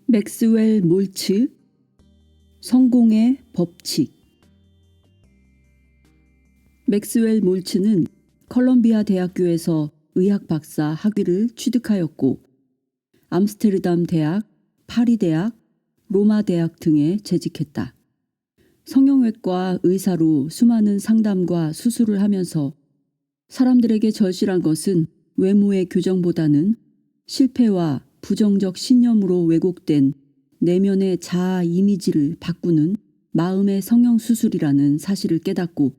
맥스웰 몰츠, 성공의 법칙. 맥스웰 몰츠는 컬럼비아 대학교에서 의학 박사 학위를 취득하였고 암스테르담 대학, 파리 대학, 로마 대학 등에 재직했다. 성형외과 의사로 수많은 상담과 수술을 하면서 사람들에게 절실한 것은 외모의 교정보다는 실패와 부정적 신념으로 왜곡된 내면의 자아 이미지를 바꾸는 마음의 성형수술이라는 사실을 깨닫고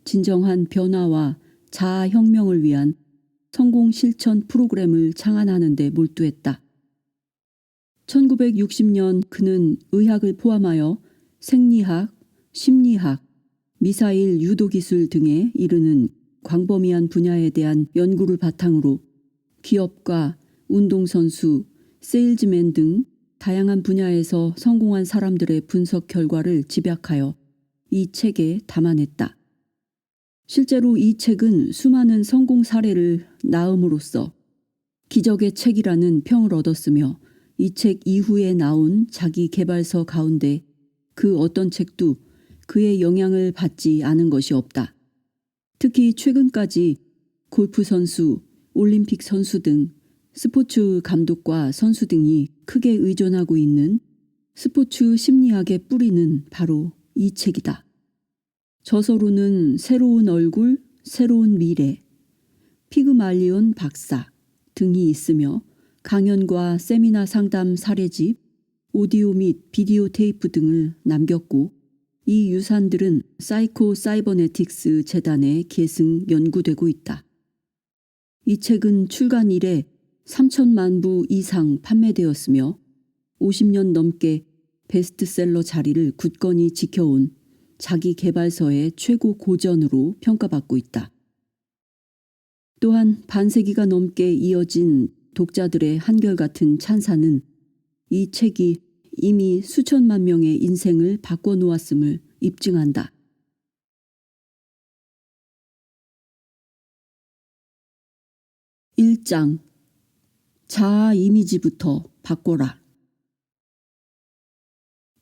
진정한 변화와 자아 혁명을 위한 성공 실천 프로그램을 창안하는 데 몰두했다. 1960년 그는 의학을 포함하여 생리학, 심리학, 미사일 유도기술 등에 이르는 광범위한 분야에 대한 연구를 바탕으로 기업가, 운동선수, 세일즈맨 등 다양한 분야에서 성공한 사람들의 분석 결과를 집약하여 이 책에 담아냈다. 실제로 이 책은 수많은 성공 사례를 낳음으로써 기적의 책이라는 평을 얻었으며 이 책 이후에 나온 자기 개발서 가운데 그 어떤 책도 그의 영향을 받지 않은 것이 없다. 특히 최근까지 골프 선수, 올림픽 선수 등 스포츠 감독과 선수 등이 크게 의존하고 있는 스포츠 심리학의 뿌리는 바로 이 책이다. 저서로는 새로운 얼굴, 새로운 미래, 피그말리온 박사 등이 있으며 강연과 세미나 상담 사례집, 오디오 및 비디오 테이프 등을 남겼고 이 유산들은 사이코 사이버네틱스 재단에 계승 연구되고 있다. 이 책은 출간 이래 3천만 부 이상 판매되었으며 50년 넘게 베스트셀러 자리를 굳건히 지켜온 자기 개발서의 최고 고전으로 평가받고 있다. 또한 반세기가 넘게 이어진 독자들의 한결같은 찬사는 이 책이 이미 수천만 명의 인생을 바꿔놓았음을 입증한다. 1장 자아 이미지부터 바꿔라.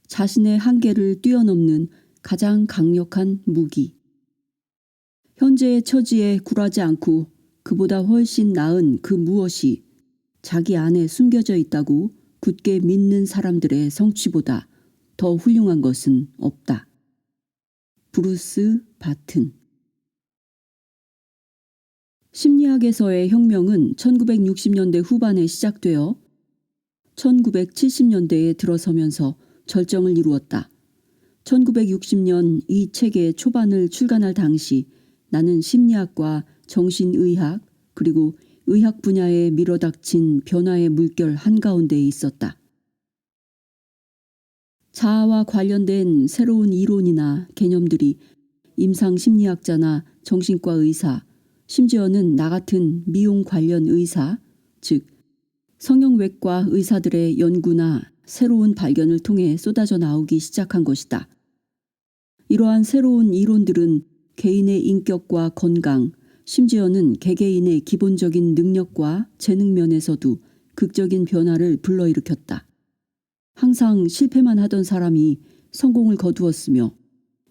자신의 한계를 뛰어넘는 가장 강력한 무기. 현재의 처지에 굴하지 않고 그보다 훨씬 나은 그 무엇이 자기 안에 숨겨져 있다고 굳게 믿는 사람들의 성취보다 더 훌륭한 것은 없다. 브루스 바튼. 심리학에서의 혁명은 1960년대 후반에 시작되어 1970년대에 들어서면서 절정을 이루었다. 1960년 이 책의 초반을 출간할 당시 나는 심리학과 정신의학 그리고 의학 분야에 밀어닥친 변화의 물결 한가운데에 있었다. 자아와 관련된 새로운 이론이나 개념들이 임상심리학자나 정신과 의사, 심지어는 나 같은 미용 관련 의사, 즉 성형외과 의사들의 연구나 새로운 발견을 통해 쏟아져 나오기 시작한 것이다. 이러한 새로운 이론들은 개인의 인격과 건강, 심지어는 개개인의 기본적인 능력과 재능 면에서도 극적인 변화를 불러일으켰다. 항상 실패만 하던 사람이 성공을 거두었으며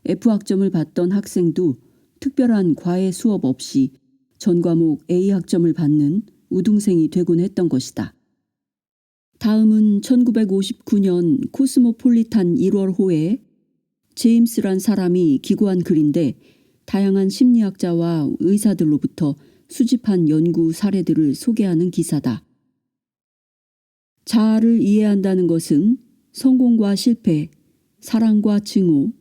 F학점을 받던 학생도 특별한 과외 수업 없이 전 과목 A학점을 받는 우등생이 되곤 했던 것이다. 다음은 1959년 코스모폴리탄 1월호에 제임스란 사람이 기고한 글인데 다양한 심리학자와 의사들로부터 수집한 연구 사례들을 소개하는 기사다. 자아를 이해한다는 것은 성공과 실패, 사랑과 증오,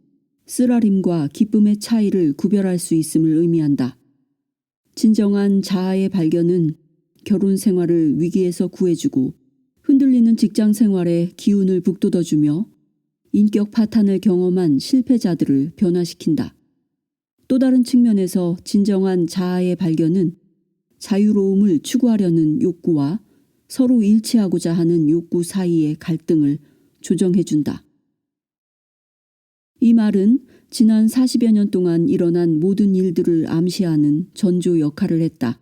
쓰라림과 기쁨의 차이를 구별할 수 있음을 의미한다. 진정한 자아의 발견은 결혼 생활을 위기에서 구해주고 흔들리는 직장 생활에 기운을 북돋아주며 인격 파탄을 경험한 실패자들을 변화시킨다. 또 다른 측면에서 진정한 자아의 발견은 자유로움을 추구하려는 욕구와 서로 일치하고자 하는 욕구 사이의 갈등을 조정해준다. 이 말은 지난 40여 년 동안 일어난 모든 일들을 암시하는 전조 역할을 했다.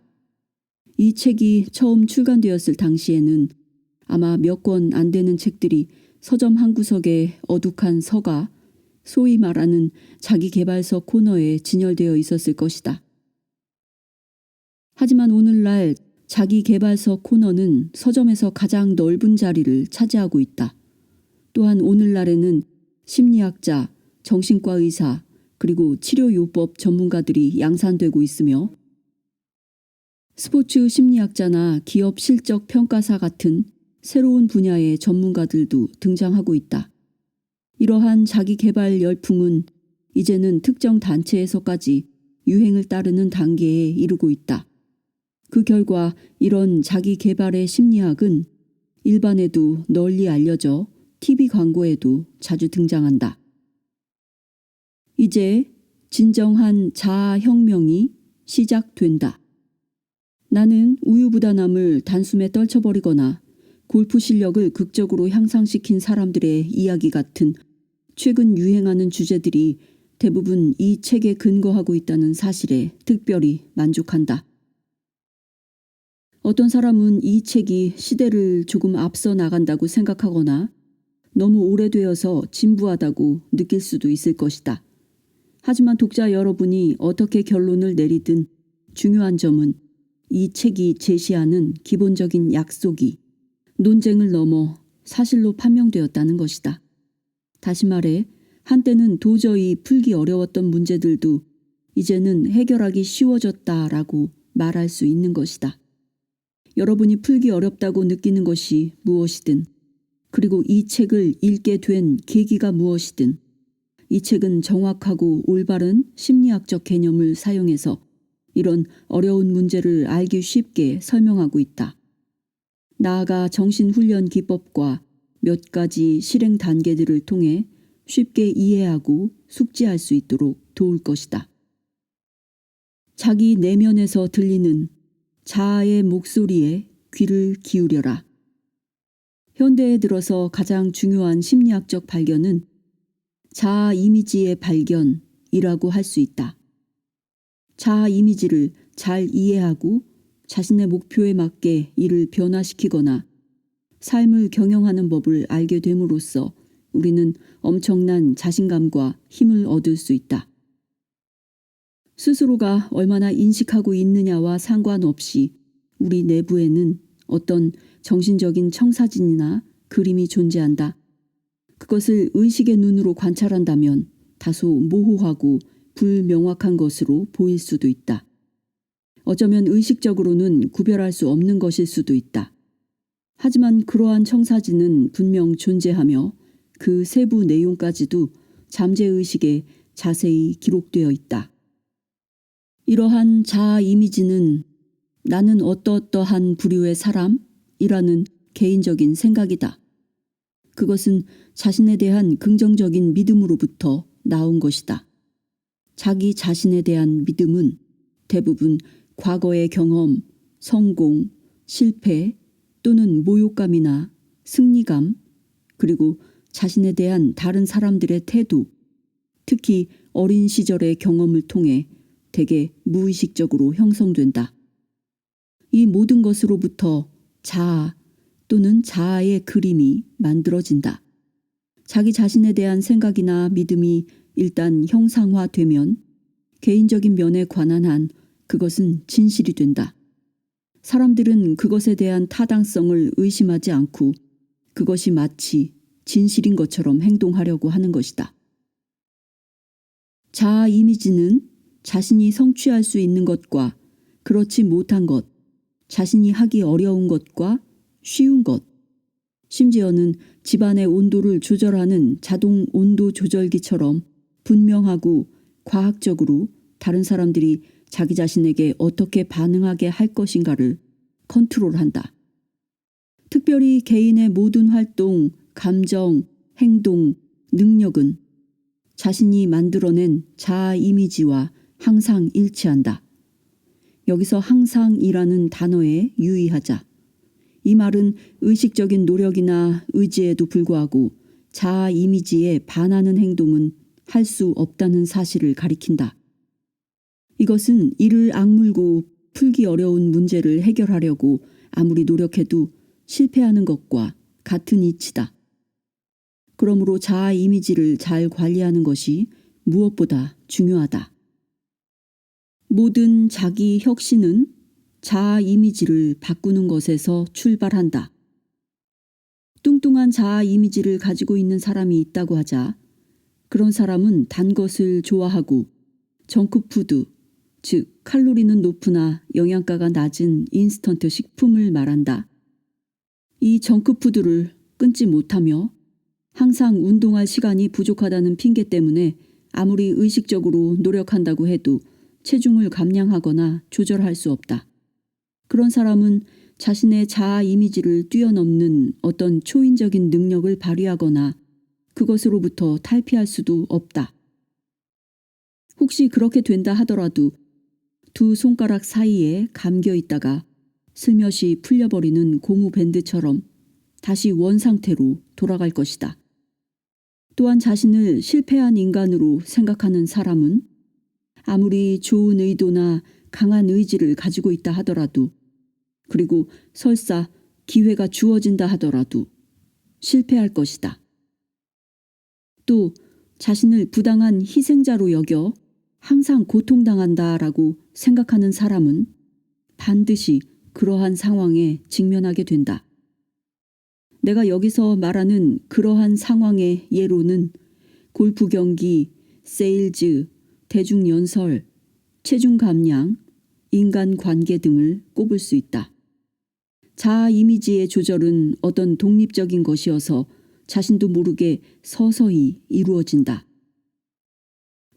이 책이 처음 출간되었을 당시에는 아마 몇 권 안 되는 책들이 서점 한 구석에 어둑한 서가 소위 말하는 자기계발서 코너에 진열되어 있었을 것이다. 하지만 오늘날 자기계발서 코너는 서점에서 가장 넓은 자리를 차지하고 있다. 또한 오늘날에는 심리학자, 정신과 의사, 그리고 치료요법 전문가들이 양산되고 있으며 스포츠 심리학자나 기업 실적 평가사 같은 새로운 분야의 전문가들도 등장하고 있다. 이러한 자기계발 열풍은 이제는 특정 단체에서까지 유행을 따르는 단계에 이르고 있다. 그 결과 이런 자기계발의 심리학은 일반에도 널리 알려져 TV 광고에도 자주 등장한다. 이제 진정한 자아혁명이 시작된다. 나는 우유부단함을 단숨에 떨쳐버리거나 골프 실력을 극적으로 향상시킨 사람들의 이야기 같은 최근 유행하는 주제들이 대부분 이 책에 근거하고 있다는 사실에 특별히 만족한다. 어떤 사람은 이 책이 시대를 조금 앞서 나간다고 생각하거나 너무 오래되어서 진부하다고 느낄 수도 있을 것이다. 하지만 독자 여러분이 어떻게 결론을 내리든 중요한 점은 이 책이 제시하는 기본적인 약속이 논쟁을 넘어 사실로 판명되었다는 것이다. 다시 말해 한때는 도저히 풀기 어려웠던 문제들도 이제는 해결하기 쉬워졌다라고 말할 수 있는 것이다. 여러분이 풀기 어렵다고 느끼는 것이 무엇이든 그리고 이 책을 읽게 된 계기가 무엇이든 이 책은 정확하고 올바른 심리학적 개념을 사용해서 이런 어려운 문제를 알기 쉽게 설명하고 있다. 나아가 정신훈련 기법과 몇 가지 실행 단계들을 통해 쉽게 이해하고 숙지할 수 있도록 도울 것이다. 자기 내면에서 들리는 자아의 목소리에 귀를 기울여라. 현대에 들어서 가장 중요한 심리학적 발견은 자아 이미지의 발견이라고 할 수 있다. 자아 이미지를 잘 이해하고 자신의 목표에 맞게 이를 변화시키거나 삶을 경영하는 법을 알게 됨으로써 우리는 엄청난 자신감과 힘을 얻을 수 있다. 스스로가 얼마나 인식하고 있느냐와 상관없이 우리 내부에는 어떤 정신적인 청사진이나 그림이 존재한다. 그것을 의식의 눈으로 관찰한다면 다소 모호하고 불명확한 것으로 보일 수도 있다. 어쩌면 의식적으로는 구별할 수 없는 것일 수도 있다. 하지만 그러한 청사진은 분명 존재하며 그 세부 내용까지도 잠재의식에 자세히 기록되어 있다. 이러한 자아 이미지는 나는 어떠어떠한 부류의 사람이라는 개인적인 생각이다. 그것은 자신에 대한 긍정적인 믿음으로부터 나온 것이다. 자기 자신에 대한 믿음은 대부분 과거의 경험, 성공, 실패 또는 모욕감이나 승리감 그리고 자신에 대한 다른 사람들의 태도, 특히 어린 시절의 경험을 통해 대개 무의식적으로 형성된다. 이 모든 것으로부터 자아 또는 자아의 그림이 만들어진다. 자기 자신에 대한 생각이나 믿음이 일단 형상화되면 개인적인 면에 관한 한 그것은 진실이 된다. 사람들은 그것에 대한 타당성을 의심하지 않고 그것이 마치 진실인 것처럼 행동하려고 하는 것이다. 자아 이미지는 자신이 성취할 수 있는 것과 그렇지 못한 것, 자신이 하기 어려운 것과 쉬운 것, 심지어는 집안의 온도를 조절하는 자동 온도 조절기처럼 분명하고 과학적으로 다른 사람들이 자기 자신에게 어떻게 반응하게 할 것인가를 컨트롤한다. 특별히 개인의 모든 활동, 감정, 행동, 능력은 자신이 만들어낸 자아 이미지와 항상 일치한다. 여기서 항상이라는 단어에 유의하자. 이 말은 의식적인 노력이나 의지에도 불구하고 자아 이미지에 반하는 행동은 할 수 없다는 사실을 가리킨다. 이것은 이를 악물고 풀기 어려운 문제를 해결하려고 아무리 노력해도 실패하는 것과 같은 이치다. 그러므로 자아 이미지를 잘 관리하는 것이 무엇보다 중요하다. 모든 자기 혁신은 자아 이미지를 바꾸는 것에서 출발한다. 뚱뚱한 자아 이미지를 가지고 있는 사람이 있다고 하자 그런 사람은 단 것을 좋아하고 정크푸드, 즉 칼로리는 높으나 영양가가 낮은 인스턴트 식품을 말한다. 이 정크푸드를 끊지 못하며 항상 운동할 시간이 부족하다는 핑계 때문에 아무리 의식적으로 노력한다고 해도 체중을 감량하거나 조절할 수 없다. 그런 사람은 자신의 자아 이미지를 뛰어넘는 어떤 초인적인 능력을 발휘하거나 그것으로부터 탈피할 수도 없다. 혹시 그렇게 된다 하더라도 두 손가락 사이에 감겨 있다가 슬며시 풀려버리는 고무 밴드처럼 다시 원상태로 돌아갈 것이다. 또한 자신을 실패한 인간으로 생각하는 사람은 아무리 좋은 의도나 강한 의지를 가지고 있다 하더라도 그리고 설사 기회가 주어진다 하더라도 실패할 것이다. 또 자신을 부당한 희생자로 여겨 항상 고통당한다라고 생각하는 사람은 반드시 그러한 상황에 직면하게 된다. 내가 여기서 말하는 그러한 상황의 예로는 골프 경기, 세일즈, 대중연설, 체중 감량, 인간관계 등을 꼽을 수 있다. 자아 이미지의 조절은 어떤 독립적인 것이어서 자신도 모르게 서서히 이루어진다.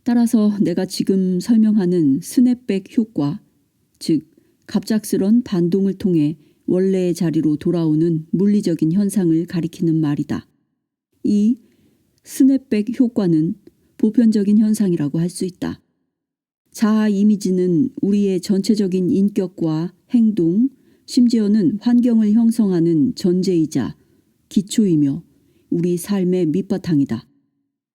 따라서 내가 지금 설명하는 스냅백 효과, 즉 갑작스런 반동을 통해 원래의 자리로 돌아오는 물리적인 현상을 가리키는 말이다. 이 스냅백 효과는 보편적인 현상이라고 할 수 있다. 자아 이미지는 우리의 전체적인 인격과 행동, 심지어는 환경을 형성하는 전제이자 기초이며 우리 삶의 밑바탕이다.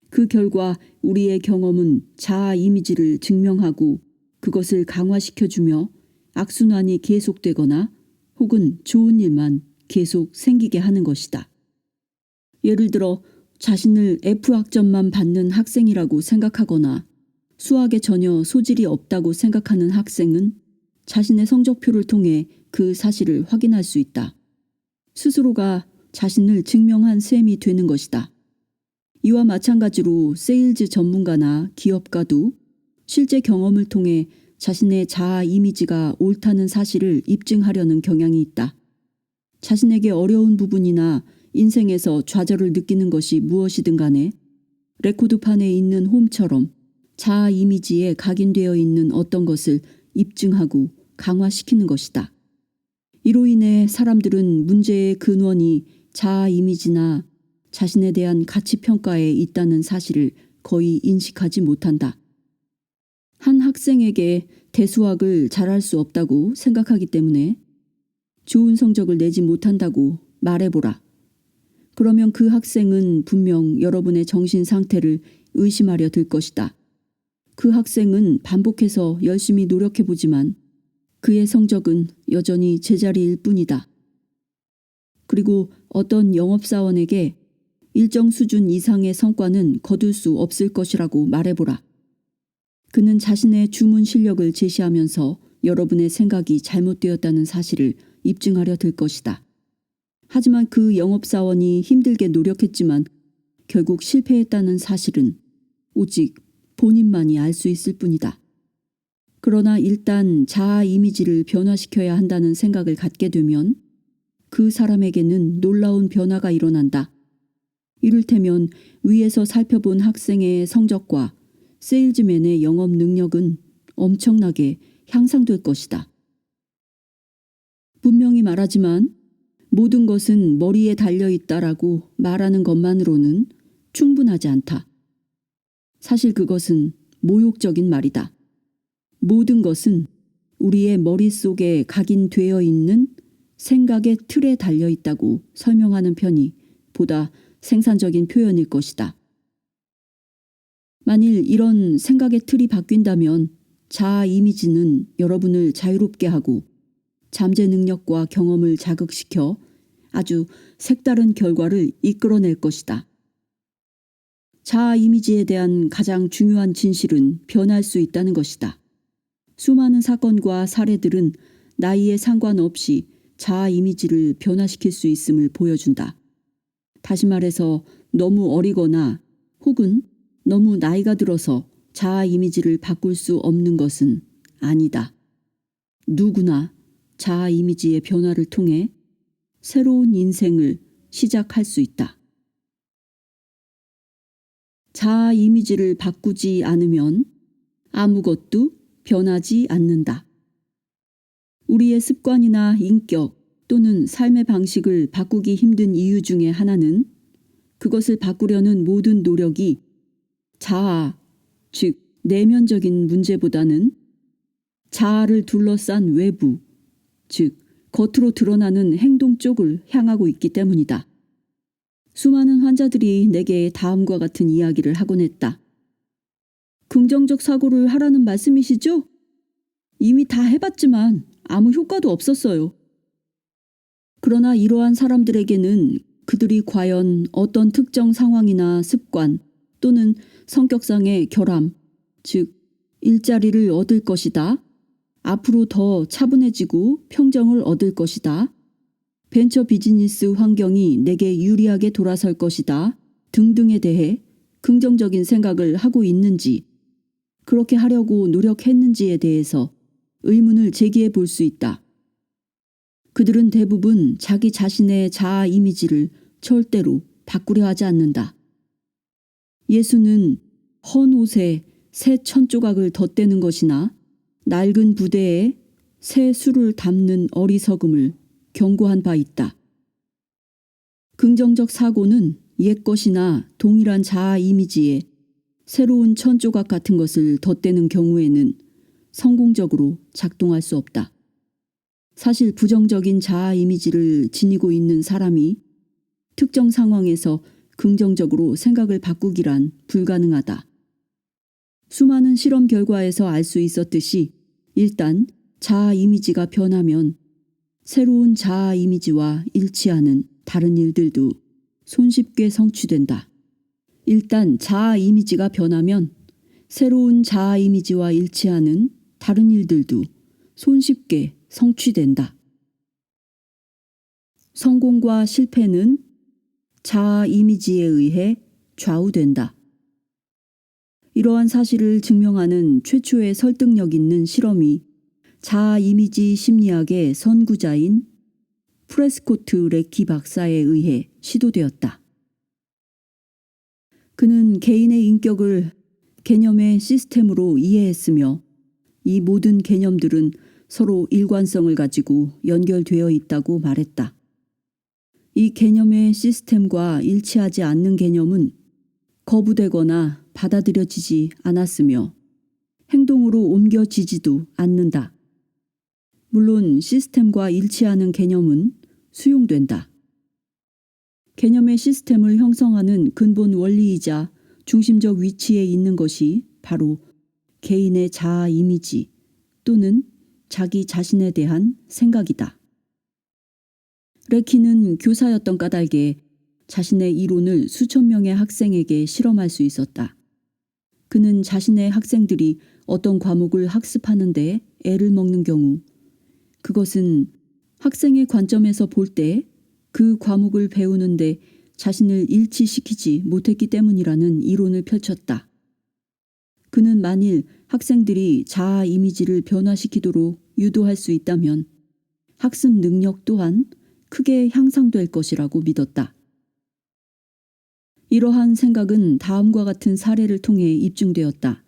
그 결과 우리의 경험은 자아 이미지를 증명하고 그것을 강화시켜주며 악순환이 계속되거나 혹은 좋은 일만 계속 생기게 하는 것이다. 예를 들어 자신을 F학점만 받는 학생이라고 생각하거나 수학에 전혀 소질이 없다고 생각하는 학생은 자신의 성적표를 통해 그 사실을 확인할 수 있다. 스스로가 자신을 증명한 셈이 되는 것이다. 이와 마찬가지로 세일즈 전문가나 기업가도 실제 경험을 통해 자신의 자아 이미지가 옳다는 사실을 입증하려는 경향이 있다. 자신에게 어려운 부분이나 인생에서 좌절을 느끼는 것이 무엇이든 간에 레코드판에 있는 홈처럼 자아 이미지에 각인되어 있는 어떤 것을 입증하고 강화시키는 것이다. 이로 인해 사람들은 문제의 근원이 자아 이미지나 자신에 대한 가치평가에 있다는 사실을 거의 인식하지 못한다. 한 학생에게 대수학을 잘할 수 없다고 생각하기 때문에 좋은 성적을 내지 못한다고 말해보라. 그러면 그 학생은 분명 여러분의 정신 상태를 의심하려 들 것이다. 그 학생은 반복해서 열심히 노력해보지만 그의 성적은 여전히 제자리일 뿐이다. 그리고 어떤 영업사원에게 일정 수준 이상의 성과는 거둘 수 없을 것이라고 말해보라. 그는 자신의 주문 실력을 제시하면서 여러분의 생각이 잘못되었다는 사실을 입증하려 들 것이다. 하지만 그 영업사원이 힘들게 노력했지만 결국 실패했다는 사실은 오직 본인만이 알 수 있을 뿐이다. 그러나 일단 자아 이미지를 변화시켜야 한다는 생각을 갖게 되면 그 사람에게는 놀라운 변화가 일어난다. 이를테면 위에서 살펴본 학생의 성적과 세일즈맨의 영업 능력은 엄청나게 향상될 것이다. 분명히 말하지만 모든 것은 머리에 달려있다라고 말하는 것만으로는 충분하지 않다. 사실 그것은 모욕적인 말이다. 모든 것은 우리의 머릿속에 각인되어 있는 생각의 틀에 달려있다고 설명하는 편이 보다 생산적인 표현일 것이다. 만일 이런 생각의 틀이 바뀐다면 자아 이미지는 여러분을 자유롭게 하고 잠재 능력과 경험을 자극시켜 아주 색다른 결과를 이끌어낼 것이다. 자아 이미지에 대한 가장 중요한 진실은 변할 수 있다는 것이다. 수많은 사건과 사례들은 나이에 상관없이 자아 이미지를 변화시킬 수 있음을 보여준다. 다시 말해서 너무 어리거나 혹은 너무 나이가 들어서 자아 이미지를 바꿀 수 없는 것은 아니다. 누구나 자아 이미지의 변화를 통해 새로운 인생을 시작할 수 있다. 자아 이미지를 바꾸지 않으면 아무것도 변하지 않는다. 우리의 습관이나 인격 또는 삶의 방식을 바꾸기 힘든 이유 중에 하나는 그것을 바꾸려는 모든 노력이 자아, 즉 내면적인 문제보다는 자아를 둘러싼 외부, 즉 겉으로 드러나는 행동 쪽을 향하고 있기 때문이다. 수많은 환자들이 내게 다음과 같은 이야기를 하곤 했다. 긍정적 사고를 하라는 말씀이시죠? 이미 다 해봤지만 아무 효과도 없었어요. 그러나 이러한 사람들에게는 그들이 과연 어떤 특정 상황이나 습관 또는 성격상의 결함, 즉 일자리를 얻을 것이다. 앞으로 더 차분해지고 평정을 얻을 것이다. 벤처 비즈니스 환경이 내게 유리하게 돌아설 것이다. 등등에 대해 긍정적인 생각을 하고 있는지, 그렇게 하려고 노력했는지에 대해서 의문을 제기해 볼 수 있다. 그들은 대부분 자기 자신의 자아 이미지를 절대로 바꾸려 하지 않는다. 예수는 헌 옷에 새 천조각을 덧대는 것이나 낡은 부대에 새 술을 담는 어리석음을 경고한 바 있다. 긍정적 사고는 옛것이나 동일한 자아 이미지에 새로운 천조각 같은 것을 덧대는 경우에는 성공적으로 작동할 수 없다. 사실 부정적인 자아 이미지를 지니고 있는 사람이 특정 상황에서 긍정적으로 생각을 바꾸기란 불가능하다. 수많은 실험 결과에서 알 수 있었듯이 일단 자아 이미지가 변하면 새로운 자아 이미지와 일치하는 다른 일들도 손쉽게 성취된다. 일단 자아 이미지가 변하면 새로운 자아 이미지와 일치하는 다른 일들도 손쉽게 성취된다. 성공과 실패는 자아 이미지에 의해 좌우된다. 이러한 사실을 증명하는 최초의 설득력 있는 실험이 자아 이미지 심리학의 선구자인 프레스코트 레키 박사에 의해 시도되었다. 그는 개인의 인격을 개념의 시스템으로 이해했으며 이 모든 개념들은 서로 일관성을 가지고 연결되어 있다고 말했다. 이 개념의 시스템과 일치하지 않는 개념은 거부되거나 받아들여지지 않았으며 행동으로 옮겨지지도 않는다. 물론 시스템과 일치하는 개념은 수용된다. 개념의 시스템을 형성하는 근본 원리이자 중심적 위치에 있는 것이 바로 개인의 자아 이미지 또는 자기 자신에 대한 생각이다. 레키는 교사였던 까닭에 자신의 이론을 수천 명의 학생에게 실험할 수 있었다. 그는 자신의 학생들이 어떤 과목을 학습하는 데 애를 먹는 경우 그것은 학생의 관점에서 볼 때 그 과목을 배우는데 자신을 일치시키지 못했기 때문이라는 이론을 펼쳤다. 그는 만일 학생들이 자아 이미지를 변화시키도록 유도할 수 있다면 학습 능력 또한 크게 향상될 것이라고 믿었다. 이러한 생각은 다음과 같은 사례를 통해 입증되었다.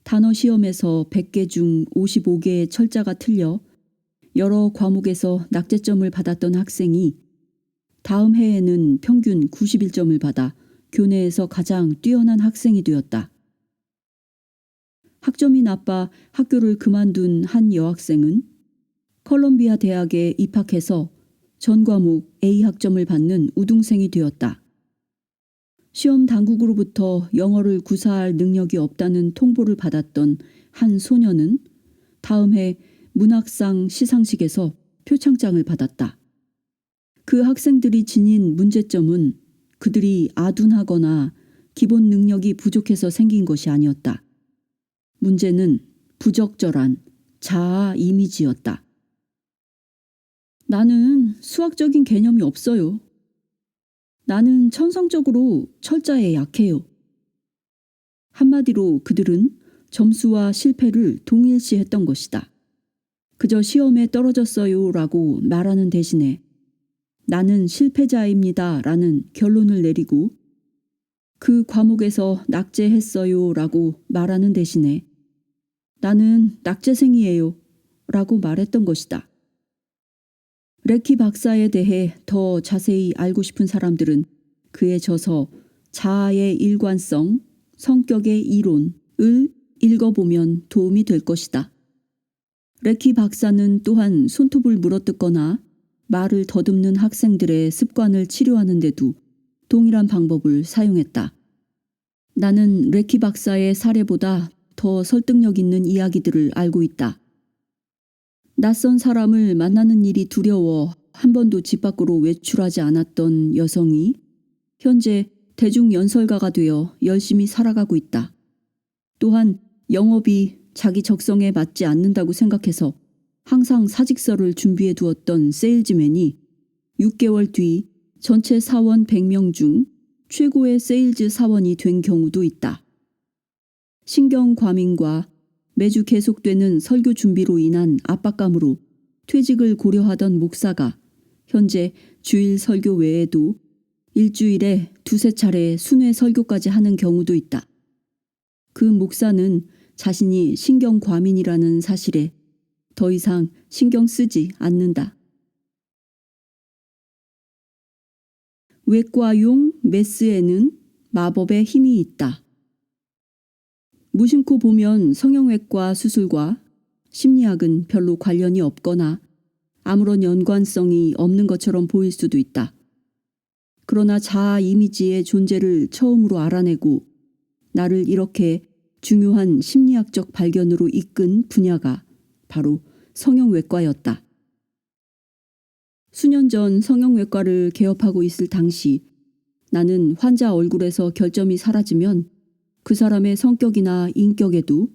단어 시험에서 100개 중 55개의 철자가 틀려 여러 과목에서 낙제점을 받았던 학생이 다음 해에는 평균 91점을 받아 교내에서 가장 뛰어난 학생이 되었다. 학점이 나빠 학교를 그만둔 한 여학생은 컬럼비아 대학에 입학해서 전 과목 A 학점을 받는 우등생이 되었다. 시험 당국으로부터 영어를 구사할 능력이 없다는 통보를 받았던 한 소녀는 다음 해 문학상 시상식에서 표창장을 받았다. 그 학생들이 지닌 문제점은 그들이 아둔하거나 기본 능력이 부족해서 생긴 것이 아니었다. 문제는 부적절한 자아 이미지였다. 나는 수학적인 개념이 없어요. 나는 천성적으로 철자에 약해요. 한마디로 그들은 점수와 실패를 동일시했던 것이다. 그저 시험에 떨어졌어요 라고 말하는 대신에 나는 실패자입니다 라는 결론을 내리고 그 과목에서 낙제했어요 라고 말하는 대신에 나는 낙제생이에요 라고 말했던 것이다. 레키 박사에 대해 더 자세히 알고 싶은 사람들은 그의 저서 자아의 일관성, 성격의 이론을 읽어보면 도움이 될 것이다. 레키 박사는 또한 손톱을 물어뜯거나 말을 더듬는 학생들의 습관을 치료하는 데도 동일한 방법을 사용했다. 나는 레키 박사의 사례보다 더 설득력 있는 이야기들을 알고 있다. 낯선 사람을 만나는 일이 두려워 한 번도 집 밖으로 외출하지 않았던 여성이 현재 대중연설가가 되어 열심히 살아가고 있다. 또한 영업이 자기 적성에 맞지 않는다고 생각해서 항상 사직서를 준비해 두었던 세일즈맨이 6개월 뒤 전체 사원 100명 중 최고의 세일즈 사원이 된 경우도 있다. 신경과민과 매주 계속되는 설교 준비로 인한 압박감으로 퇴직을 고려하던 목사가 현재 주일 설교 외에도 일주일에 2~3차례 순회 설교까지 하는 경우도 있다. 그 목사는 자신이 신경과민이라는 사실에 더 이상 신경 쓰지 않는다. 외과용 메스에는 마법의 힘이 있다. 무심코 보면 성형외과 수술과 심리학은 별로 관련이 없거나 아무런 연관성이 없는 것처럼 보일 수도 있다. 그러나 자아 이미지의 존재를 처음으로 알아내고 나를 이렇게 중요한 심리학적 발견으로 이끈 분야가 바로 성형외과였다. 수년 전 성형외과를 개업하고 있을 당시 나는 환자 얼굴에서 결점이 사라지면 그 사람의 성격이나 인격에도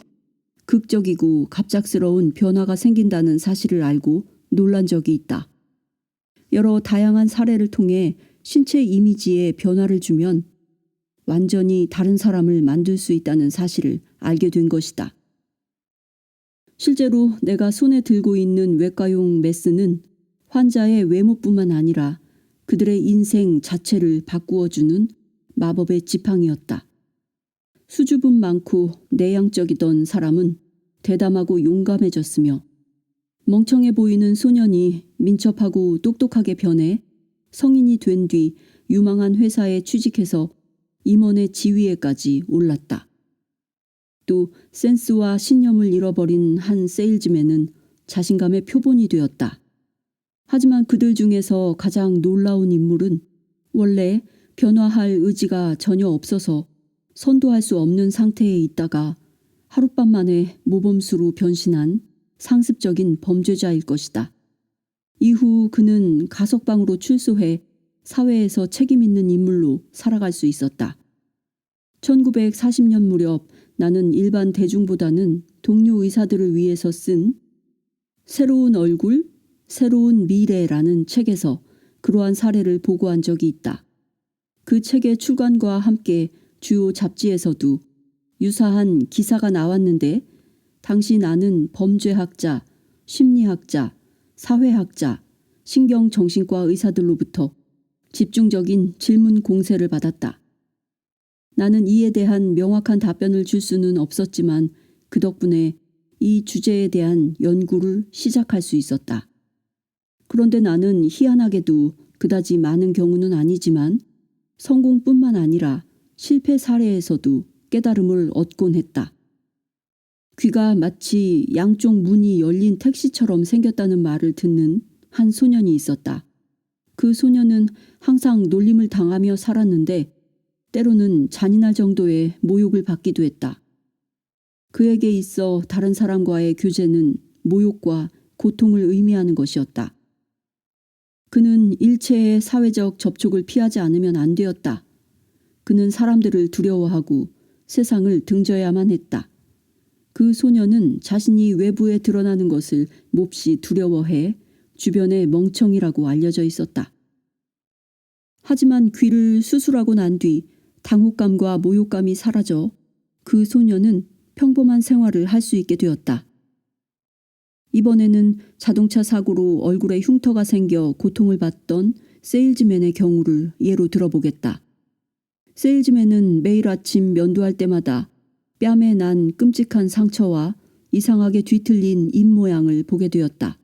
극적이고 갑작스러운 변화가 생긴다는 사실을 알고 놀란 적이 있다. 여러 다양한 사례를 통해 신체 이미지에 변화를 주면 완전히 다른 사람을 만들 수 있다는 사실을 알게 된 것이다. 실제로 내가 손에 들고 있는 외과용 메스는 환자의 외모뿐만 아니라 그들의 인생 자체를 바꾸어주는 마법의 지팡이였다. 수줍음 많고 내향적이던 사람은 대담하고 용감해졌으며 멍청해 보이는 소년이 민첩하고 똑똑하게 변해 성인이 된 뒤 유망한 회사에 취직해서 임원의 지위에까지 올랐다. 또 센스와 신념을 잃어버린 한 세일즈맨은 자신감의 표본이 되었다. 하지만 그들 중에서 가장 놀라운 인물은 원래 변화할 의지가 전혀 없어서 선도할 수 없는 상태에 있다가 하룻밤 만에 모범수로 변신한 상습적인 범죄자일 것이다. 이후 그는 가석방으로 출소해 사회에서 책임 있는 인물로 살아갈 수 있었다. 1940년 무렵 나는 일반 대중보다는 동료 의사들을 위해서 쓴 새로운 얼굴, 새로운 미래라는 책에서 그러한 사례를 보고한 적이 있다. 그 책의 출간과 함께 주요 잡지에서도 유사한 기사가 나왔는데 당시 나는 범죄학자, 심리학자, 사회학자, 신경정신과 의사들로부터 집중적인 질문 공세를 받았다. 나는 이에 대한 명확한 답변을 줄 수는 없었지만 그 덕분에 이 주제에 대한 연구를 시작할 수 있었다. 그런데 나는 희한하게도 그다지 많은 경우는 아니지만 성공뿐만 아니라 실패 사례에서도 깨달음을 얻곤 했다. 귀가 마치 양쪽 문이 열린 택시처럼 생겼다는 말을 듣는 한 소년이 있었다. 그 소년은 항상 놀림을 당하며 살았는데 때로는 잔인할 정도의 모욕을 받기도 했다. 그에게 있어 다른 사람과의 교제는 모욕과 고통을 의미하는 것이었다. 그는 일체의 사회적 접촉을 피하지 않으면 안 되었다. 그는 사람들을 두려워하고 세상을 등져야만 했다. 그 소녀는 자신이 외부에 드러나는 것을 몹시 두려워해 주변에 멍청이라고 알려져 있었다. 하지만 귀를 수술하고 난 뒤 당혹감과 모욕감이 사라져 그 소녀는 평범한 생활을 할 수 있게 되었다. 이번에는 자동차 사고로 얼굴에 흉터가 생겨 고통을 받던 세일즈맨의 경우를 예로 들어보겠다. 세일즈맨은 매일 아침 면도할 때마다 뺨에 난 끔찍한 상처와 이상하게 뒤틀린 입 모양을 보게 되었다.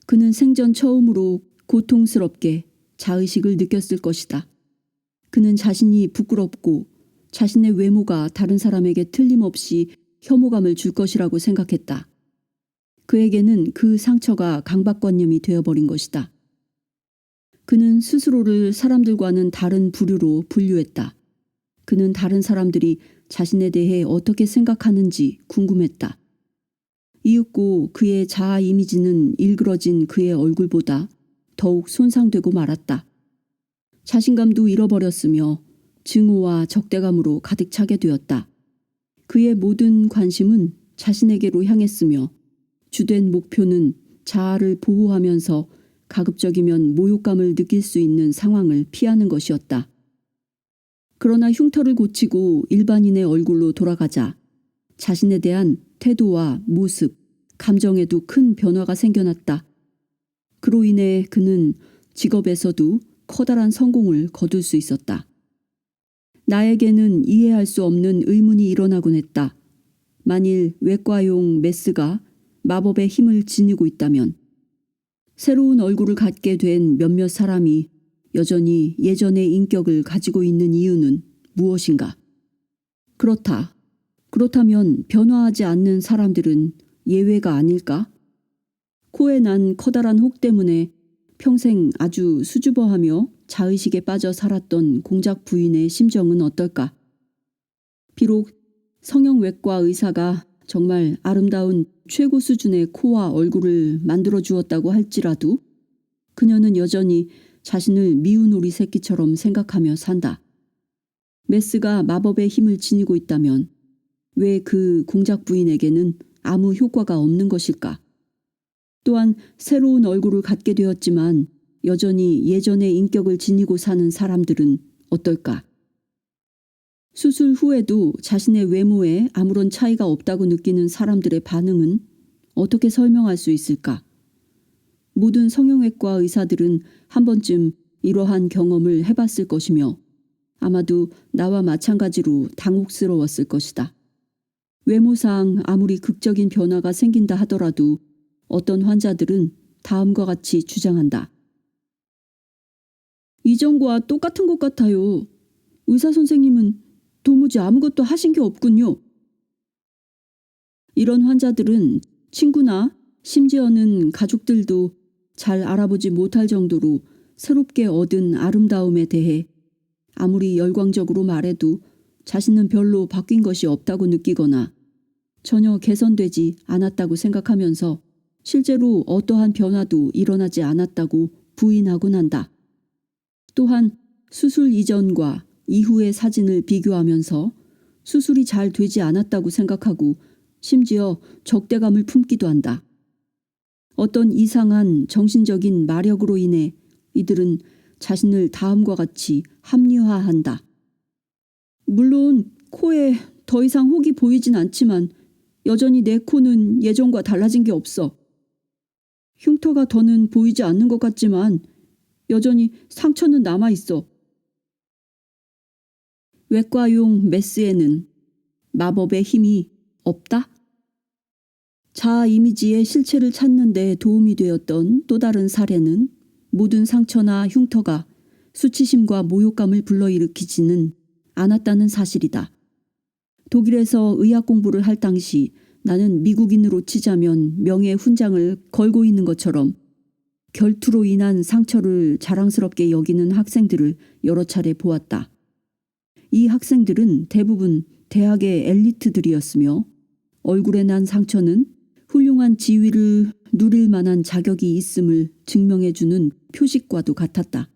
그는 생전 처음으로 고통스럽게 자의식을 느꼈을 것이다. 그는 자신이 부끄럽고 자신의 외모가 다른 사람에게 틀림없이 혐오감을 줄 것이라고 생각했다. 그에게는 그 상처가 강박관념이 되어버린 것이다. 그는 스스로를 사람들과는 다른 부류로 분류했다. 그는 다른 사람들이 자신에 대해 어떻게 생각하는지 궁금했다. 이윽고 그의 자아 이미지는 일그러진 그의 얼굴보다 더욱 손상되고 말았다. 자신감도 잃어버렸으며 증오와 적대감으로 가득 차게 되었다. 그의 모든 관심은 자신에게로 향했으며 주된 목표는 자아를 보호하면서 가급적이면 모욕감을 느낄 수 있는 상황을 피하는 것이었다. 그러나 흉터를 고치고 일반인의 얼굴로 돌아가자 자신에 대한 태도와 모습, 감정에도 큰 변화가 생겨났다. 그로 인해 그는 직업에서도 커다란 성공을 거둘 수 있었다. 나에게는 이해할 수 없는 의문이 일어나곤 했다. 만일 외과용 메스가 마법의 힘을 지니고 있다면 새로운 얼굴을 갖게 된 몇몇 사람이 여전히 예전의 인격을 가지고 있는 이유는 무엇인가? 그렇다면 변화하지 않는 사람들은 예외가 아닐까? 코에 난 커다란 혹 때문에 평생 아주 수줍어하며 자의식에 빠져 살았던 공작 부인의 심정은 어떨까? 비록 성형외과 의사가 정말 아름다운 최고 수준의 코와 얼굴을 만들어 주었다고 할지라도 그녀는 여전히 자신을 미운 오리 새끼처럼 생각하며 산다. 메스가 마법의 힘을 지니고 있다면 왜 그 공작 부인에게는 아무 효과가 없는 것일까? 또한 새로운 얼굴을 갖게 되었지만 여전히 예전의 인격을 지니고 사는 사람들은 어떨까? 수술 후에도 자신의 외모에 아무런 차이가 없다고 느끼는 사람들의 반응은 어떻게 설명할 수 있을까? 모든 성형외과 의사들은 한 번쯤 이러한 경험을 해봤을 것이며 아마도 나와 마찬가지로 당혹스러웠을 것이다. 외모상 아무리 극적인 변화가 생긴다 하더라도 어떤 환자들은 다음과 같이 주장한다. 이전과 똑같은 것 같아요. 의사 선생님은 도무지 아무것도 하신 게 없군요. 이런 환자들은 친구나 심지어는 가족들도 잘 알아보지 못할 정도로 새롭게 얻은 아름다움에 대해 아무리 열광적으로 말해도 자신은 별로 바뀐 것이 없다고 느끼거나 전혀 개선되지 않았다고 생각하면서 실제로 어떠한 변화도 일어나지 않았다고 부인하곤 한다. 또한 수술 이전과 이후의 사진을 비교하면서 수술이 잘 되지 않았다고 생각하고 심지어 적대감을 품기도 한다. 어떤 이상한 정신적인 마력으로 인해 이들은 자신을 다음과 같이 합리화한다. 물론 코에 더 이상 혹이 보이진 않지만 여전히 내 코는 예전과 달라진 게 없어. 흉터가 더는 보이지 않는 것 같지만 여전히 상처는 남아있어. 외과용 메스에는 마법의 힘이 없다? 자아 이미지의 실체를 찾는 데 도움이 되었던 또 다른 사례는 모든 상처나 흉터가 수치심과 모욕감을 불러일으키지는 않았다는 사실이다. 독일에서 의학 공부를 할 당시 나는 미국인으로 치자면 명예 훈장을 걸고 있는 것처럼 결투로 인한 상처를 자랑스럽게 여기는 학생들을 여러 차례 보았다. 이 학생들은 대부분 대학의 엘리트들이었으며 얼굴에 난 상처는 훌륭한 훌륭한 지위를 누릴 만한 자격이 있음을 증명해주는 표식과도 같았다.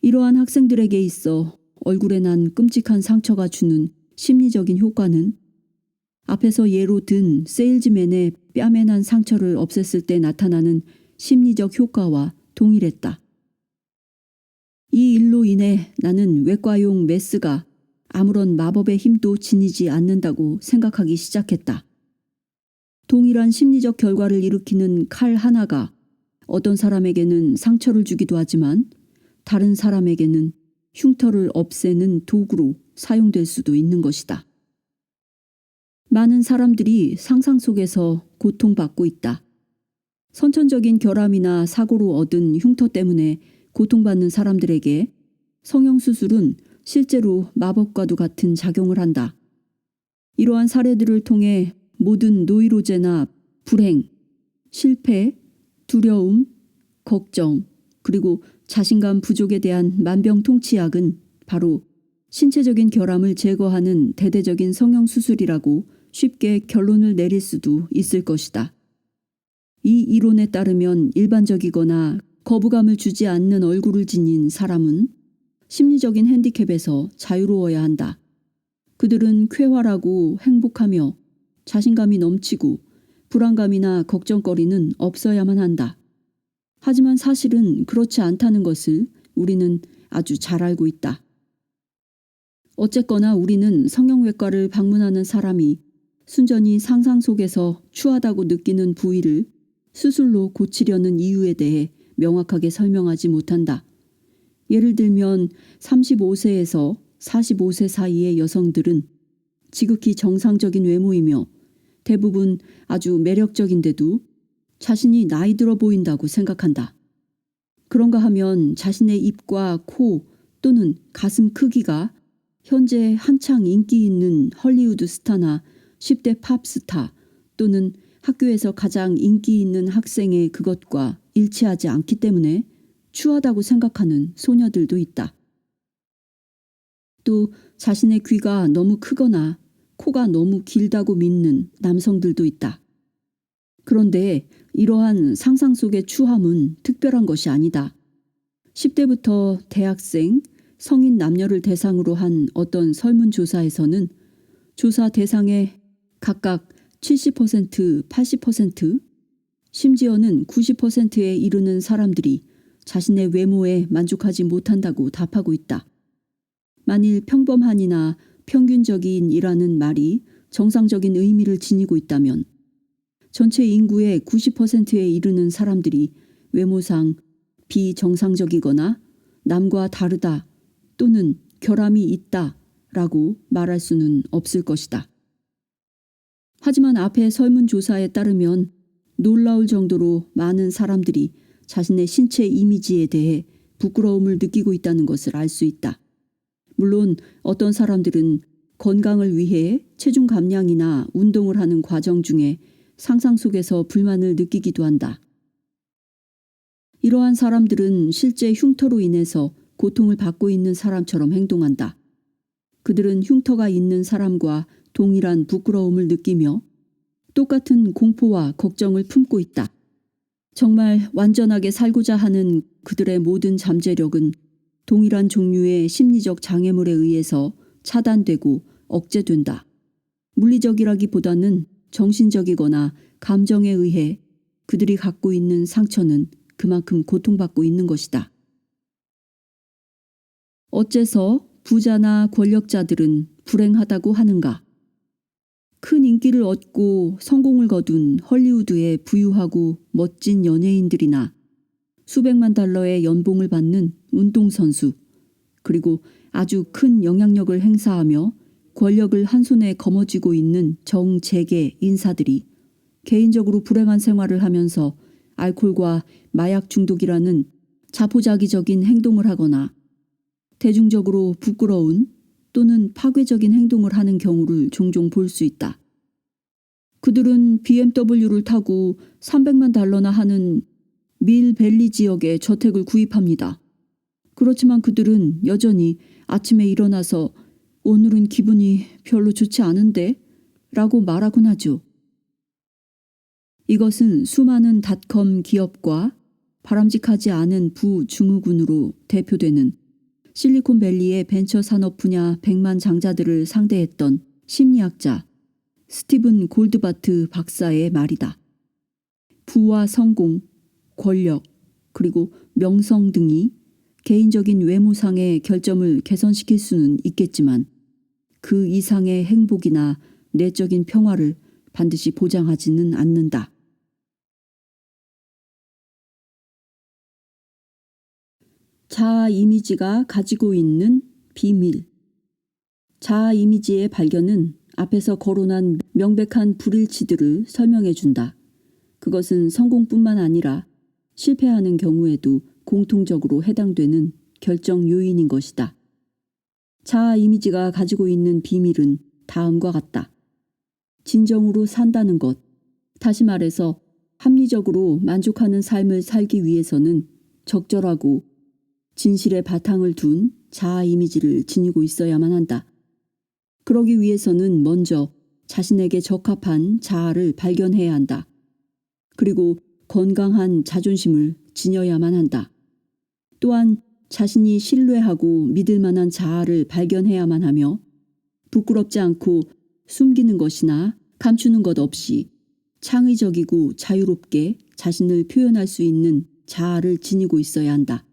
이러한 학생들에게 있어 얼굴에 난 끔찍한 상처가 주는 심리적인 효과는 앞에서 예로 든 세일즈맨의 뺨에 난 상처를 없앴을 때 나타나는 심리적 효과와 동일했다. 이 일로 인해 나는 외과용 메스가 아무런 마법의 힘도 지니지 않는다고 생각하기 시작했다. 동일한 심리적 결과를 일으키는 칼 하나가 어떤 사람에게는 상처를 주기도 하지만 다른 사람에게는 흉터를 없애는 도구로 사용될 수도 있는 것이다. 많은 사람들이 상상 속에서 고통받고 있다. 선천적인 결함이나 사고로 얻은 흉터 때문에 고통받는 사람들에게 성형수술은 실제로 마법과도 같은 작용을 한다. 이러한 사례들을 통해 모든 노이로제나 불행, 실패, 두려움, 걱정, 그리고 자신감 부족에 대한 만병통치약은 바로 신체적인 결함을 제거하는 대대적인 성형수술이라고 쉽게 결론을 내릴 수도 있을 것이다. 이 이론에 따르면 일반적이거나 거부감을 주지 않는 얼굴을 지닌 사람은 심리적인 핸디캡에서 자유로워야 한다. 그들은 쾌활하고 행복하며 자신감이 넘치고 불안감이나 걱정거리는 없어야만 한다. 하지만 사실은 그렇지 않다는 것을 우리는 아주 잘 알고 있다. 어쨌거나 우리는 성형외과를 방문하는 사람이 순전히 상상 속에서 추하다고 느끼는 부위를 수술로 고치려는 이유에 대해 명확하게 설명하지 못한다. 예를 들면 35세에서 45세 사이의 여성들은 지극히 정상적인 외모이며 대부분 아주 매력적인데도 자신이 나이 들어 보인다고 생각한다. 그런가 하면 자신의 입과 코 또는 가슴 크기가 현재 한창 인기 있는 헐리우드 스타나 10대 팝스타 또는 학교에서 가장 인기 있는 학생의 그것과 일치하지 않기 때문에 추하다고 생각하는 소녀들도 있다. 또 자신의 귀가 너무 크거나 코가 너무 길다고 믿는 남성들도 있다. 그런데 이러한 상상 속의 추함은 특별한 것이 아니다. 10대부터 대학생, 성인 남녀를 대상으로 한 어떤 설문조사에서는 조사 대상의 각각 70%, 80%, 심지어는 90%에 이르는 사람들이 자신의 외모에 만족하지 못한다고 답하고 있다. 만일 평범한이나 평균적인이라는 말이 정상적인 의미를 지니고 있다면 전체 인구의 90%에 이르는 사람들이 외모상 비정상적이거나 남과 다르다 또는 결함이 있다 라고 말할 수는 없을 것이다. 하지만 앞의 설문조사에 따르면 놀라울 정도로 많은 사람들이 자신의 신체 이미지에 대해 부끄러움을 느끼고 있다는 것을 알 수 있다. 물론 어떤 사람들은 건강을 위해 체중 감량이나 운동을 하는 과정 중에 상상 속에서 불만을 느끼기도 한다. 이러한 사람들은 실제 흉터로 인해서 고통을 받고 있는 사람처럼 행동한다. 그들은 흉터가 있는 사람과 동일한 부끄러움을 느끼며 똑같은 공포와 걱정을 품고 있다. 정말 완전하게 살고자 하는 그들의 모든 잠재력은 동일한 종류의 심리적 장애물에 의해서 차단되고 억제된다. 물리적이라기보다는 정신적이거나 감정에 의해 그들이 갖고 있는 상처는 그만큼 고통받고 있는 것이다. 어째서 부자나 권력자들은 불행하다고 하는가? 큰 인기를 얻고 성공을 거둔 헐리우드의 부유하고 멋진 연예인들이나 수백만 달러의 연봉을 받는 운동선수, 그리고 아주 큰 영향력을 행사하며 권력을 한 손에 거머쥐고 있는 정재계 인사들이 개인적으로 불행한 생활을 하면서 알코올과 마약 중독이라는 자포자기적인 행동을 하거나 대중적으로 부끄러운 또는 파괴적인 행동을 하는 경우를 종종 볼 수 있다. 그들은 BMW를 타고 300만 달러나 하는 밀밸리 지역의 저택을 구입합니다. 그렇지만 그들은 여전히 아침에 일어나서 오늘은 기분이 별로 좋지 않은데? 라고 말하곤 하죠. 이것은 수많은 닷컴 기업과 바람직하지 않은 부증후군으로 대표되는 실리콘밸리의 벤처 산업 분야 100만 장자들을 상대했던 심리학자 스티븐 골드바트 박사의 말이다. 부와 성공, 권력, 그리고 명성 등이 개인적인 외모상의 결점을 개선시킬 수는 있겠지만 그 이상의 행복이나 내적인 평화를 반드시 보장하지는 않는다. 자아 이미지가 가지고 있는 비밀. 자아 이미지의 발견은 앞에서 거론한 명백한 불일치들을 설명해 준다. 그것은 성공뿐만 아니라 실패하는 경우에도 공통적으로 해당되는 결정 요인인 것이다. 자아 이미지가 가지고 있는 비밀은 다음과 같다. 진정으로 산다는 것. 다시 말해서 합리적으로 만족하는 삶을 살기 위해서는 적절하고 진실의 바탕을 둔 자아 이미지를 지니고 있어야만 한다. 그러기 위해서는 먼저 자신에게 적합한 자아를 발견해야 한다. 그리고 건강한 자존심을 지녀야만 한다. 또한 자신이 신뢰하고 믿을 만한 자아를 발견해야만 하며 부끄럽지 않고 숨기는 것이나 감추는 것 없이 창의적이고 자유롭게 자신을 표현할 수 있는 자아를 지니고 있어야 한다.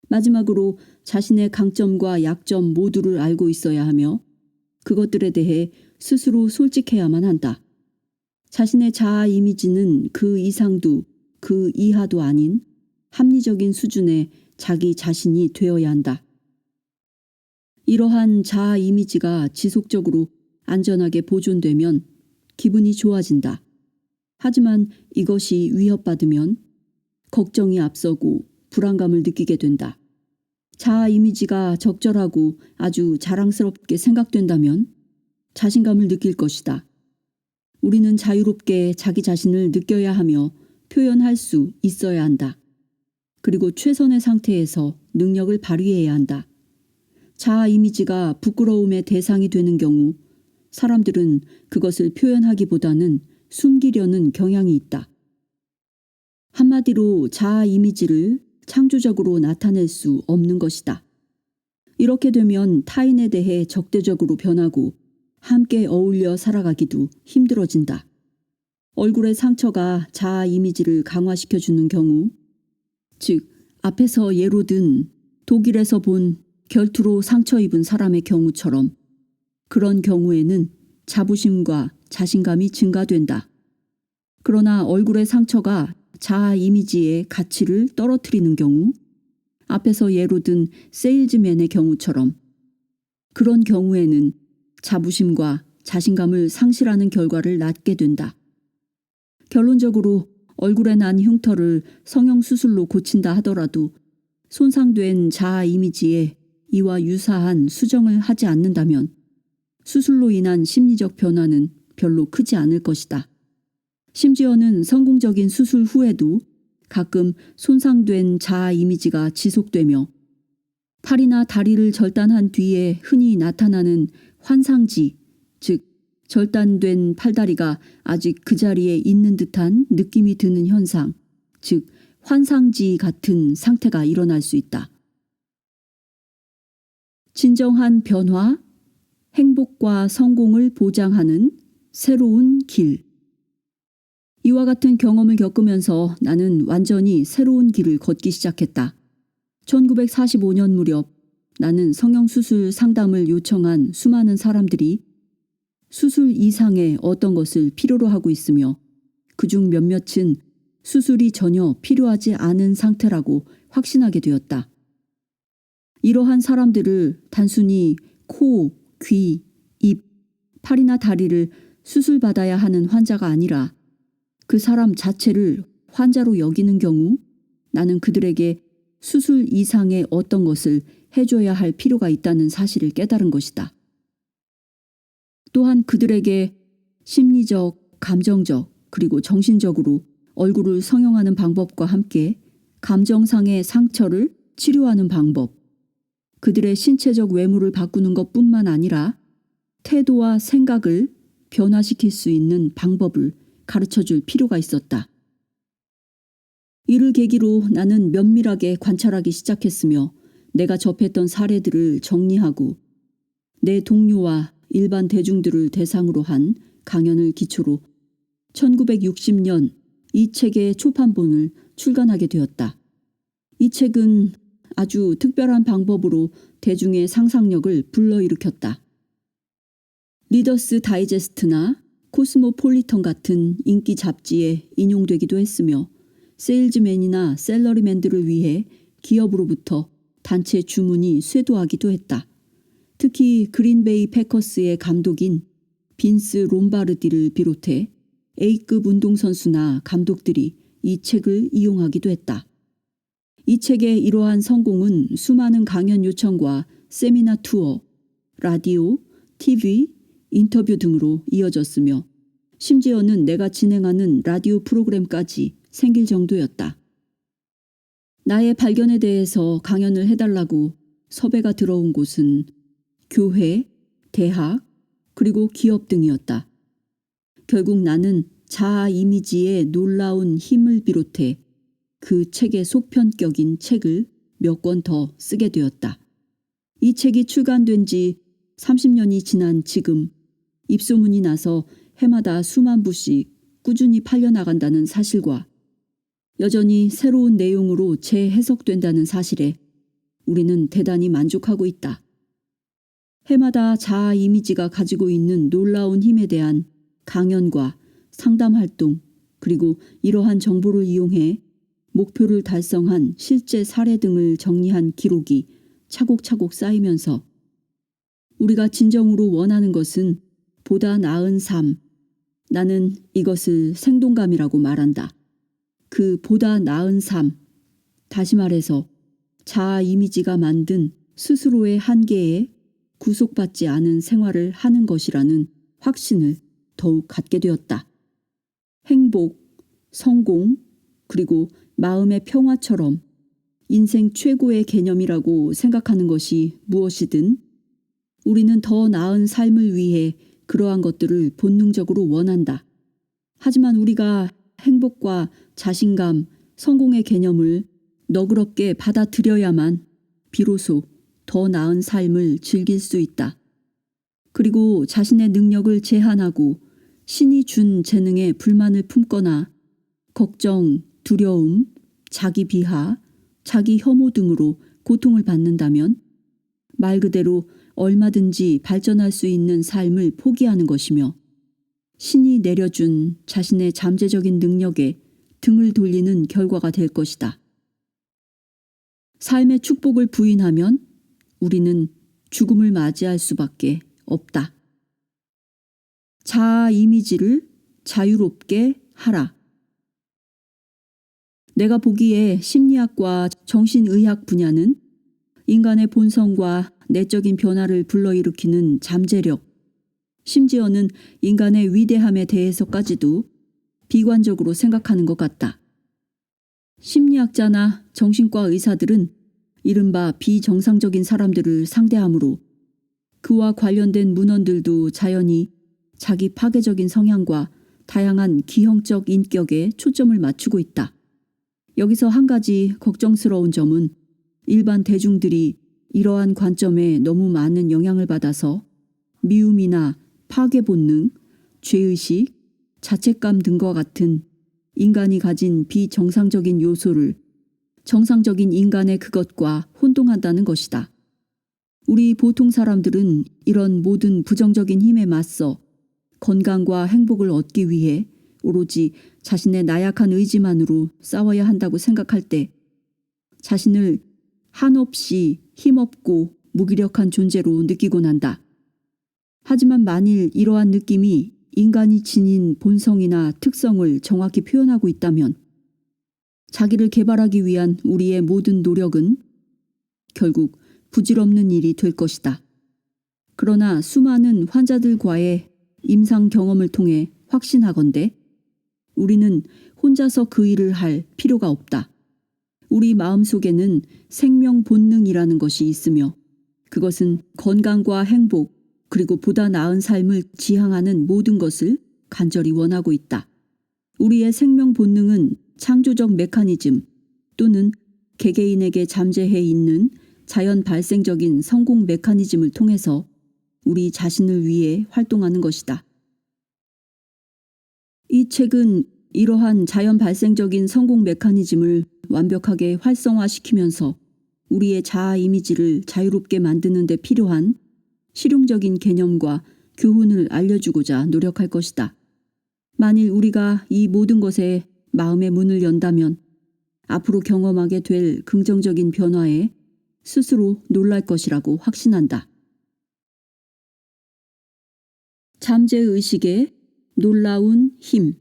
마지막으로 자신의 강점과 약점 모두를 알고 있어야 하며 그것들에 대해 스스로 솔직해야만 한다. 자신의 자아 이미지는 그 이상도 그 이하도 아닌 합리적인 수준의 자기 자신이 되어야 한다. 이러한 자아 이미지가 지속적으로 안전하게 보존되면 기분이 좋아진다. 하지만 이것이 위협받으면 걱정이 앞서고 불안감을 느끼게 된다. 자아 이미지가 적절하고 아주 자랑스럽게 생각된다면 자신감을 느낄 것이다. 우리는 자유롭게 자기 자신을 느껴야 하며 표현할 수 있어야 한다. 그리고 최선의 상태에서 능력을 발휘해야 한다. 자아 이미지가 부끄러움의 대상이 되는 경우 사람들은 그것을 표현하기보다는 숨기려는 경향이 있다. 한마디로 자아 이미지를 창조적으로 나타낼 수 없는 것이다. 이렇게 되면 타인에 대해 적대적으로 변하고 함께 어울려 살아가기도 힘들어진다. 얼굴의 상처가 자아 이미지를 강화시켜주는 경우, 즉 앞에서 예로 든 독일에서 본 결투로 상처 입은 사람의 경우처럼 그런 경우에는 자부심과 자신감이 증가된다. 그러나 얼굴의 상처가 자아 이미지의 가치를 떨어뜨리는 경우, 앞에서 예로 든 세일즈맨의 경우처럼 그런 경우에는 자부심과 자신감을 상실하는 결과를 낳게 된다. 결론적으로 얼굴에 난 흉터를 성형수술로 고친다 하더라도 손상된 자아 이미지에 이와 유사한 수정을 하지 않는다면 수술로 인한 심리적 변화는 별로 크지 않을 것이다. 심지어는 성공적인 수술 후에도 가끔 손상된 자아 이미지가 지속되며 팔이나 다리를 절단한 뒤에 흔히 나타나는 환상지, 즉 절단된 팔다리가 아직 그 자리에 있는 듯한 느낌이 드는 현상, 즉 환상지 같은 상태가 일어날 수 있다. 진정한 변화, 행복과 성공을 보장하는 새로운 길. 이와 같은 경험을 겪으면서 나는 완전히 새로운 길을 걷기 시작했다. 1945년 무렵 나는 성형수술 상담을 요청한 수많은 사람들이 수술 이상의 어떤 것을 필요로 하고 있으며 그중 몇몇은 수술이 전혀 필요하지 않은 상태라고 확신하게 되었다. 이러한 사람들을 단순히 코, 귀, 입, 팔이나 다리를 수술받아야 하는 환자가 아니라 그 사람 자체를 환자로 여기는 경우 나는 그들에게 수술 이상의 어떤 것을 해줘야 할 필요가 있다는 사실을 깨달은 것이다. 또한 그들에게 심리적, 감정적, 그리고 정신적으로 얼굴을 성형하는 방법과 함께 감정상의 상처를 치료하는 방법, 그들의 신체적 외모를 바꾸는 것뿐만 아니라 태도와 생각을 변화시킬 수 있는 방법을 가르쳐줄 필요가 있었다. 이를 계기로 나는 면밀하게 관찰하기 시작했으며 내가 접했던 사례들을 정리하고 내 동료와 일반 대중들을 대상으로 한 강연을 기초로 1960년 이 책의 초판본을 출간하게 되었다. 이 책은 아주 특별한 방법으로 대중의 상상력을 불러일으켰다. 리더스 다이제스트나 코스모폴리턴 같은 인기 잡지에 인용되기도 했으며 세일즈맨이나 셀러리맨들을 위해 기업으로부터 단체 주문이 쇄도하기도 했다. 특히 그린베이 패커스의 감독인 빈스 롬바르디를 비롯해 A급 운동선수나 감독들이 이 책을 이용하기도 했다. 이 책의 이러한 성공은 수많은 강연 요청과 세미나 투어, 라디오, TV, 인터뷰 등으로 이어졌으며 심지어는 내가 진행하는 라디오 프로그램까지 생길 정도였다. 나의 발견에 대해서 강연을 해달라고 섭외가 들어온 곳은 교회, 대학, 그리고 기업 등이었다. 결국 나는 자아 이미지의 놀라운 힘을 비롯해 그 책의 속편격인 책을 몇 권 더 쓰게 되었다. 이 책이 출간된 지 30년이 지난 지금 입소문이 나서 해마다 수만 부씩 꾸준히 팔려나간다는 사실과 여전히 새로운 내용으로 재해석된다는 사실에 우리는 대단히 만족하고 있다. 해마다 자아 이미지가 가지고 있는 놀라운 힘에 대한 강연과 상담 활동 그리고 이러한 정보를 이용해 목표를 달성한 실제 사례 등을 정리한 기록이 차곡차곡 쌓이면서 우리가 진정으로 원하는 것은 보다 나은 삶, 나는 이것을 생동감이라고 말한다. 그 보다 나은 삶, 다시 말해서 자아 이미지가 만든 스스로의 한계에 구속받지 않은 생활을 하는 것이라는 확신을 더욱 갖게 되었다. 행복, 성공, 그리고 마음의 평화처럼 인생 최고의 개념이라고 생각하는 것이 무엇이든 우리는 더 나은 삶을 위해 그러한 것들을 본능적으로 원한다. 하지만 우리가 행복과 자신감, 성공의 개념을 너그럽게 받아들여야만 비로소 더 나은 삶을 즐길 수 있다. 그리고 자신의 능력을 제한하고 신이 준 재능에 불만을 품거나 걱정, 두려움, 자기 비하, 자기 혐오 등으로 고통을 받는다면 말 그대로 얼마든지 발전할 수 있는 삶을 포기하는 것이며 신이 내려준 자신의 잠재적인 능력에 등을 돌리는 결과가 될 것이다. 삶의 축복을 부인하면 우리는 죽음을 맞이할 수밖에 없다. 자아 이미지를 자유롭게 하라. 내가 보기에 심리학과 정신의학 분야는 인간의 본성과 내적인 변화를 불러일으키는 잠재력, 심지어는 인간의 위대함에 대해서까지도 비관적으로 생각하는 것 같다. 심리학자나 정신과 의사들은 이른바 비정상적인 사람들을 상대하므로 그와 관련된 문헌들도 자연히 자기 파괴적인 성향과 다양한 기형적 인격에 초점을 맞추고 있다. 여기서 한 가지 걱정스러운 점은 일반 대중들이 이러한 관점에 너무 많은 영향을 받아서 미움이나 파괴 본능, 죄의식, 자책감 등과 같은 인간이 가진 비정상적인 요소를 정상적인 인간의 그것과 혼동한다는 것이다. 우리 보통 사람들은 이런 모든 부정적인 힘에 맞서 건강과 행복을 얻기 위해 오로지 자신의 나약한 의지만으로 싸워야 한다고 생각할 때 자신을 한없이 힘없고 무기력한 존재로 느끼곤 한다. 하지만 만일 이러한 느낌이 인간이 지닌 본성이나 특성을 정확히 표현하고 있다면 자기를 개발하기 위한 우리의 모든 노력은 결국 부질없는 일이 될 것이다. 그러나 수많은 환자들과의 임상 경험을 통해 확신하건대 우리는 혼자서 그 일을 할 필요가 없다. 우리 마음속에는 생명 본능이라는 것이 있으며 그것은 건강과 행복 그리고 보다 나은 삶을 지향하는 모든 것을 간절히 원하고 있다. 우리의 생명 본능은 창조적 메커니즘 또는 개개인에게 잠재해 있는 자연 발생적인 성공 메커니즘을 통해서 우리 자신을 위해 활동하는 것이다. 이 책은 이러한 자연 발생적인 성공 메커니즘을 완벽하게 활성화시키면서 우리의 자아 이미지를 자유롭게 만드는 데 필요한 실용적인 개념과 교훈을 알려주고자 노력할 것이다. 만일 우리가 이 모든 것에 마음의 문을 연다면 앞으로 경험하게 될 긍정적인 변화에 스스로 놀랄 것이라고 확신한다. 잠재의식의 놀라운 힘.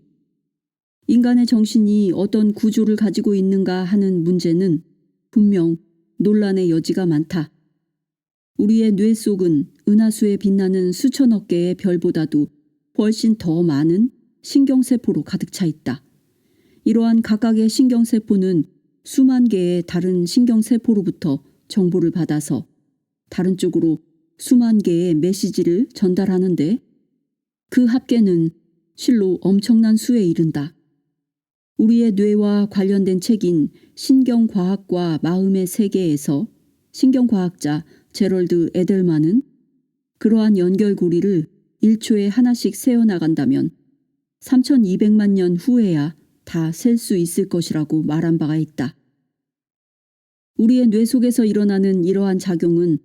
인간의 정신이 어떤 구조를 가지고 있는가 하는 문제는 분명 논란의 여지가 많다. 우리의 뇌 속은 은하수에 빛나는 수천억 개의 별보다도 훨씬 더 많은 신경세포로 가득 차 있다. 이러한 각각의 신경세포는 수만 개의 다른 신경세포로부터 정보를 받아서 다른 쪽으로 수만 개의 메시지를 전달하는데 그 합계는 실로 엄청난 수에 이른다. 우리의 뇌와 관련된 책인 신경과학과 마음의 세계에서 신경과학자 제럴드 에델만은 그러한 연결고리를 1초에 하나씩 세어나간다면 3200만 년 후에야 다 셀 수 있을 것이라고 말한 바가 있다. 우리의 뇌 속에서 일어나는 이러한 작용은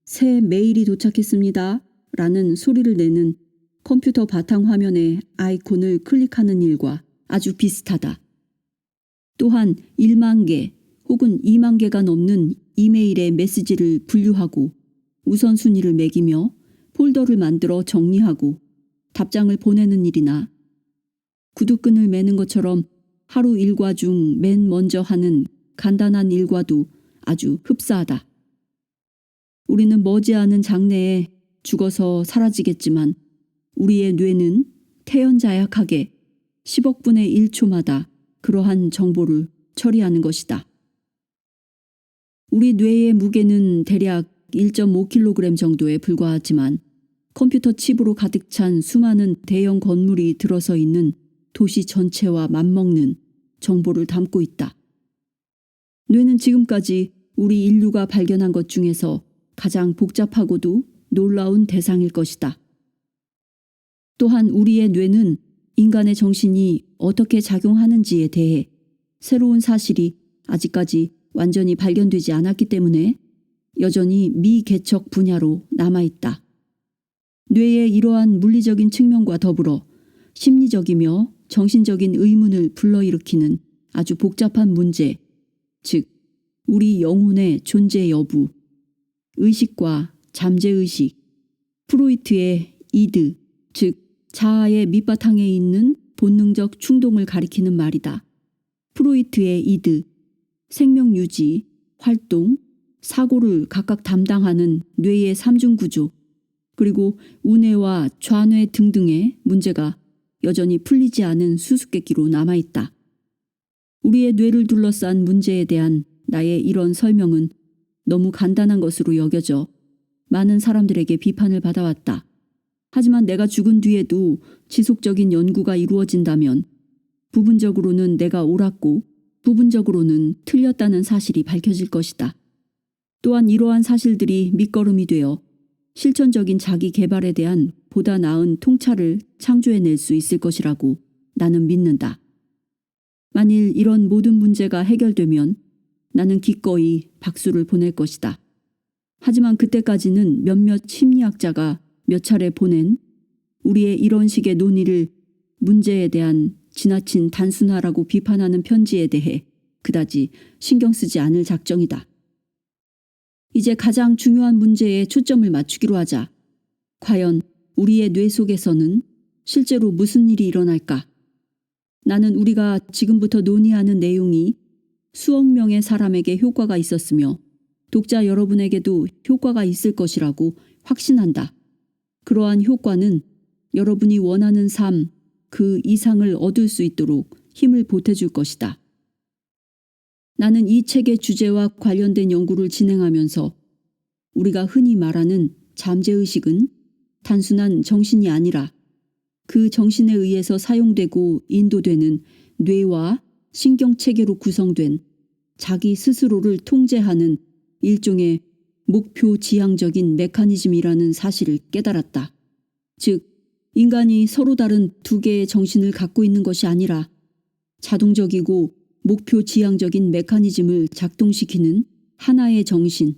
새 메일이 도착했습니다 라는 소리를 내는 컴퓨터 바탕화면의 아이콘을 클릭하는 일과 아주 비슷하다. 또한 1만 개 혹은 2만 개가 넘는 이메일의 메시지를 분류하고 우선순위를 매기며 폴더를 만들어 정리하고 답장을 보내는 일이나 구두끈을 매는 것처럼 하루 일과 중 맨 먼저 하는 간단한 일과도 아주 흡사하다. 우리는 머지않은 장래에 죽어서 사라지겠지만 우리의 뇌는 태연자약하게 10억분의 1초마다 그러한 정보를 처리하는 것이다. 우리 뇌의 무게는 대략 1.5kg 정도에 불과하지만 컴퓨터 칩으로 가득 찬 수많은 대형 건물이 들어서 있는 도시 전체와 맞먹는 정보를 담고 있다. 뇌는 지금까지 우리 인류가 발견한 것 중에서 가장 복잡하고도 놀라운 대상일 것이다. 또한 우리의 뇌는 인간의 정신이 어떻게 작용하는지에 대해 새로운 사실이 아직까지 완전히 발견되지 않았기 때문에 여전히 미개척 분야로 남아있다. 뇌의 이러한 물리적인 측면과 더불어 심리적이며 정신적인 의문을 불러일으키는 아주 복잡한 문제, 즉 우리 영혼의 존재 여부, 의식과 잠재의식, 프로이트의 이드, 즉 자아의 밑바탕에 있는 본능적 충동을 가리키는 말이다. 프로이트의 이드, 생명 유지, 활동, 사고를 각각 담당하는 뇌의 삼중구조, 그리고 우뇌와 좌뇌 등등의 문제가 여전히 풀리지 않은 수수께끼로 남아있다. 우리의 뇌를 둘러싼 문제에 대한 나의 이런 설명은 너무 간단한 것으로 여겨져 많은 사람들에게 비판을 받아왔다. 하지만 내가 죽은 뒤에도 지속적인 연구가 이루어진다면 부분적으로는 내가 옳았고 부분적으로는 틀렸다는 사실이 밝혀질 것이다. 또한 이러한 사실들이 밑거름이 되어 실천적인 자기 개발에 대한 보다 나은 통찰을 창조해낼 수 있을 것이라고 나는 믿는다. 만일 이런 모든 문제가 해결되면 나는 기꺼이 박수를 보낼 것이다. 하지만 그때까지는 몇몇 심리학자가 몇 차례 보낸 우리의 이런 식의 논의를 문제에 대한 지나친 단순화라고 비판하는 편지에 대해 그다지 신경 쓰지 않을 작정이다. 이제 가장 중요한 문제에 초점을 맞추기로 하자. 과연 우리의 뇌 속에서는 실제로 무슨 일이 일어날까? 나는 우리가 지금부터 논의하는 내용이 수억 명의 사람에게 효과가 있었으며 독자 여러분에게도 효과가 있을 것이라고 확신한다. 그러한 효과는 여러분이 원하는 삶, 그 이상을 얻을 수 있도록 힘을 보태줄 것이다. 나는 이 책의 주제와 관련된 연구를 진행하면서 우리가 흔히 말하는 잠재의식은 단순한 정신이 아니라 그 정신에 의해서 사용되고 인도되는 뇌와 신경체계로 구성된 자기 스스로를 통제하는 일종의 목표 지향적인 메커니즘이라는 사실을 깨달았다. 즉, 인간이 서로 다른 두 개의 정신을 갖고 있는 것이 아니라 자동적이고 목표 지향적인 메커니즘을 작동시키는 하나의 정신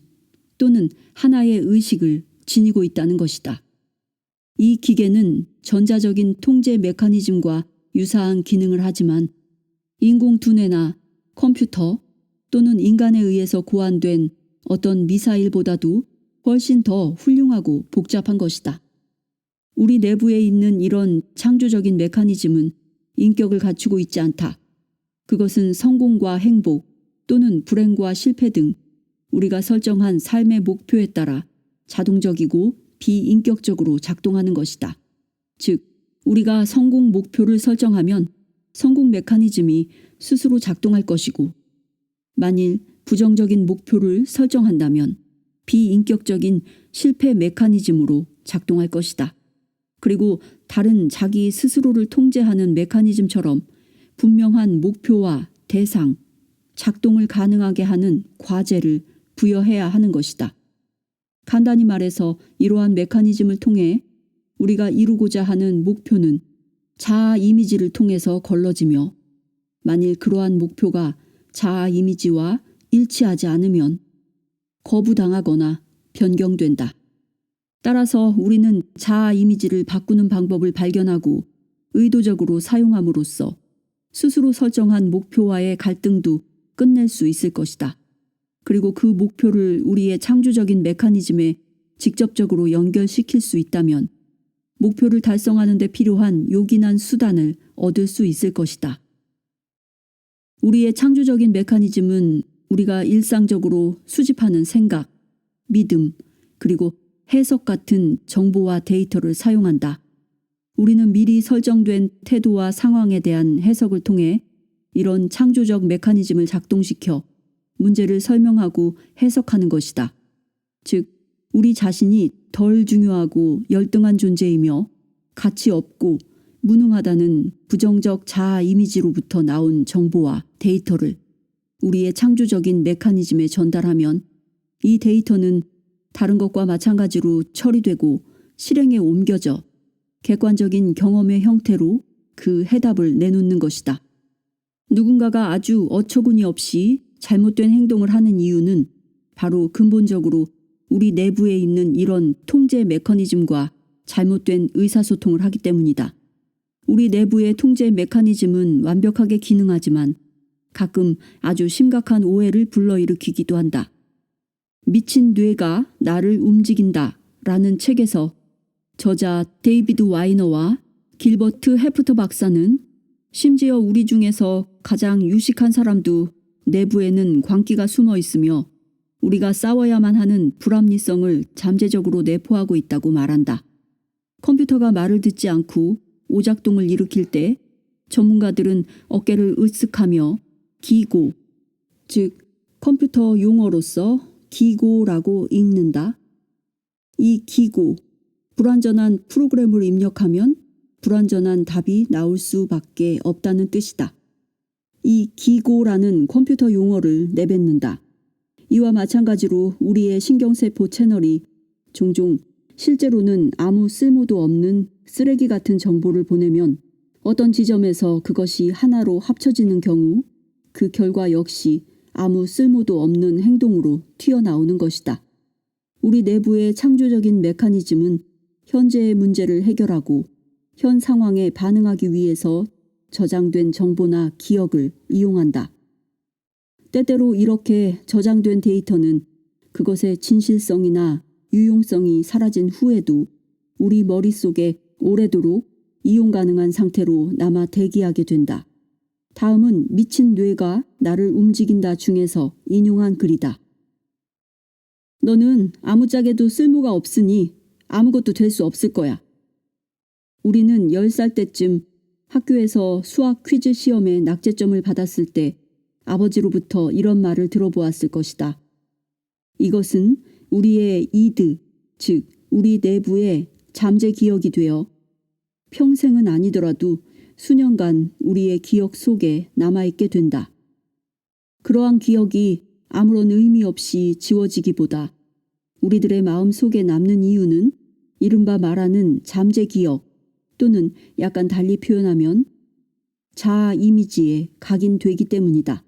또는 하나의 의식을 지니고 있다는 것이다. 이 기계는 전자적인 통제 메커니즘과 유사한 기능을 하지만 인공두뇌나 컴퓨터 또는 인간에 의해서 고안된 어떤 미사일보다도 훨씬 더 훌륭하고 복잡한 것이다. 우리 내부에 있는 이런 창조적인 메커니즘은 인격을 갖추고 있지 않다. 그것은 성공과 행복 또는 불행과 실패 등 우리가 설정한 삶의 목표에 따라 자동적이고 비인격적으로 작동하는 것이다. 즉, 우리가 성공 목표를 설정하면 성공 메커니즘이 스스로 작동할 것이고, 만일 부정적인 목표를 설정한다면 비인격적인 실패 메커니즘으로 작동할 것이다. 그리고 다른 자기 스스로를 통제하는 메커니즘처럼 분명한 목표와 대상, 작동을 가능하게 하는 과제를 부여해야 하는 것이다. 간단히 말해서 이러한 메커니즘을 통해 우리가 이루고자 하는 목표는 자아 이미지를 통해서 걸러지며, 만일 그러한 목표가 자아 이미지와 일치하지 않으면 거부당하거나 변경된다. 따라서 우리는 자아 이미지를 바꾸는 방법을 발견하고 의도적으로 사용함으로써 스스로 설정한 목표와의 갈등도 끝낼 수 있을 것이다. 그리고 그 목표를 우리의 창조적인 메커니즘에 직접적으로 연결시킬 수 있다면 목표를 달성하는 데 필요한 요긴한 수단을 얻을 수 있을 것이다. 우리의 창조적인 메커니즘은 우리가 일상적으로 수집하는 생각, 믿음, 그리고 해석 같은 정보와 데이터를 사용한다. 우리는 미리 설정된 태도와 상황에 대한 해석을 통해 이런 창조적 메커니즘을 작동시켜 문제를 설명하고 해석하는 것이다. 즉, 우리 자신이 덜 중요하고 열등한 존재이며 가치 없고 무능하다는 부정적 자아 이미지로부터 나온 정보와 데이터를 우리의 창조적인 메커니즘에 전달하면 이 데이터는 다른 것과 마찬가지로 처리되고 실행에 옮겨져 객관적인 경험의 형태로 그 해답을 내놓는 것이다. 누군가가 아주 어처구니 없이 잘못된 행동을 하는 이유는 바로 근본적으로 우리 내부에 있는 이런 통제 메커니즘과 잘못된 의사소통을 하기 때문이다. 우리 내부의 통제 메커니즘은 완벽하게 기능하지만 가끔 아주 심각한 오해를 불러일으키기도 한다. 미친 뇌가 나를 움직인다 라는 책에서 저자 데이비드 와이너와 길버트 헤프터 박사는 심지어 우리 중에서 가장 유식한 사람도 내부에는 광기가 숨어 있으며 우리가 싸워야만 하는 불합리성을 잠재적으로 내포하고 있다고 말한다. 컴퓨터가 말을 듣지 않고 오작동을 일으킬 때 전문가들은 어깨를 으쓱하며 기고, 즉 컴퓨터 용어로서 기고라고 읽는다. 이 기고, 불완전한 프로그램을 입력하면 불완전한 답이 나올 수밖에 없다는 뜻이다. 이 기고라는 컴퓨터 용어를 내뱉는다. 이와 마찬가지로 우리의 신경세포 채널이 종종 실제로는 아무 쓸모도 없는 쓰레기 같은 정보를 보내면 어떤 지점에서 그것이 하나로 합쳐지는 경우 그 결과 역시 아무 쓸모도 없는 행동으로 튀어나오는 것이다. 우리 내부의 창조적인 메커니즘은 현재의 문제를 해결하고 현 상황에 반응하기 위해서 저장된 정보나 기억을 이용한다. 때때로 이렇게 저장된 데이터는 그것의 진실성이나 유용성이 사라진 후에도 우리 머릿속에 오래도록 이용 가능한 상태로 남아 대기하게 된다. 다음은 미친 뇌가 나를 움직인다 중에서 인용한 글이다. 너는 아무짝에도 쓸모가 없으니 아무것도 될 수 없을 거야. 우리는 10살 때쯤 학교에서 수학 퀴즈 시험에 낙제점을 받았을 때 아버지로부터 이런 말을 들어보았을 것이다. 이것은 우리의 이드, 즉 우리 내부의 잠재 기억이 되어 평생은 아니더라도 수년간 우리의 기억 속에 남아있게 된다. 그러한 기억이 아무런 의미 없이 지워지기보다 우리들의 마음 속에 남는 이유는 이른바 말하는 잠재 기억 또는 약간 달리 표현하면 자아 이미지에 각인되기 때문이다.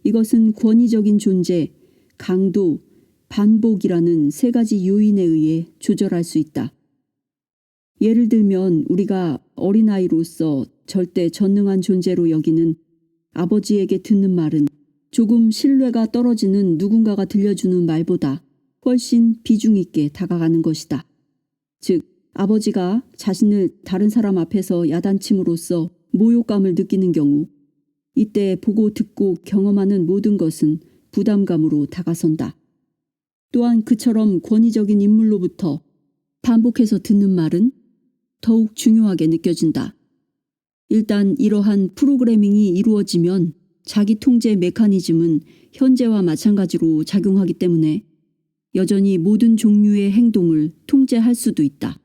이것은 권위적인 존재, 강도, 반복이라는 세 가지 요인에 의해 조절할 수 있다. 예를 들면 우리가 어린아이로서 절대 전능한 존재로 여기는 아버지에게 듣는 말은 조금 신뢰가 떨어지는 누군가가 들려주는 말보다 훨씬 비중 있게 다가가는 것이다. 즉, 아버지가 자신을 다른 사람 앞에서 야단침으로써 모욕감을 느끼는 경우 이때 보고 듣고 경험하는 모든 것은 부담감으로 다가선다. 또한 그처럼 권위적인 인물로부터 반복해서 듣는 말은 더욱 중요하게 느껴진다. 일단 이러한 프로그래밍이 이루어지면 자기 통제 메커니즘은 현재와 마찬가지로 작용하기 때문에 여전히 모든 종류의 행동을 통제할 수도 있다.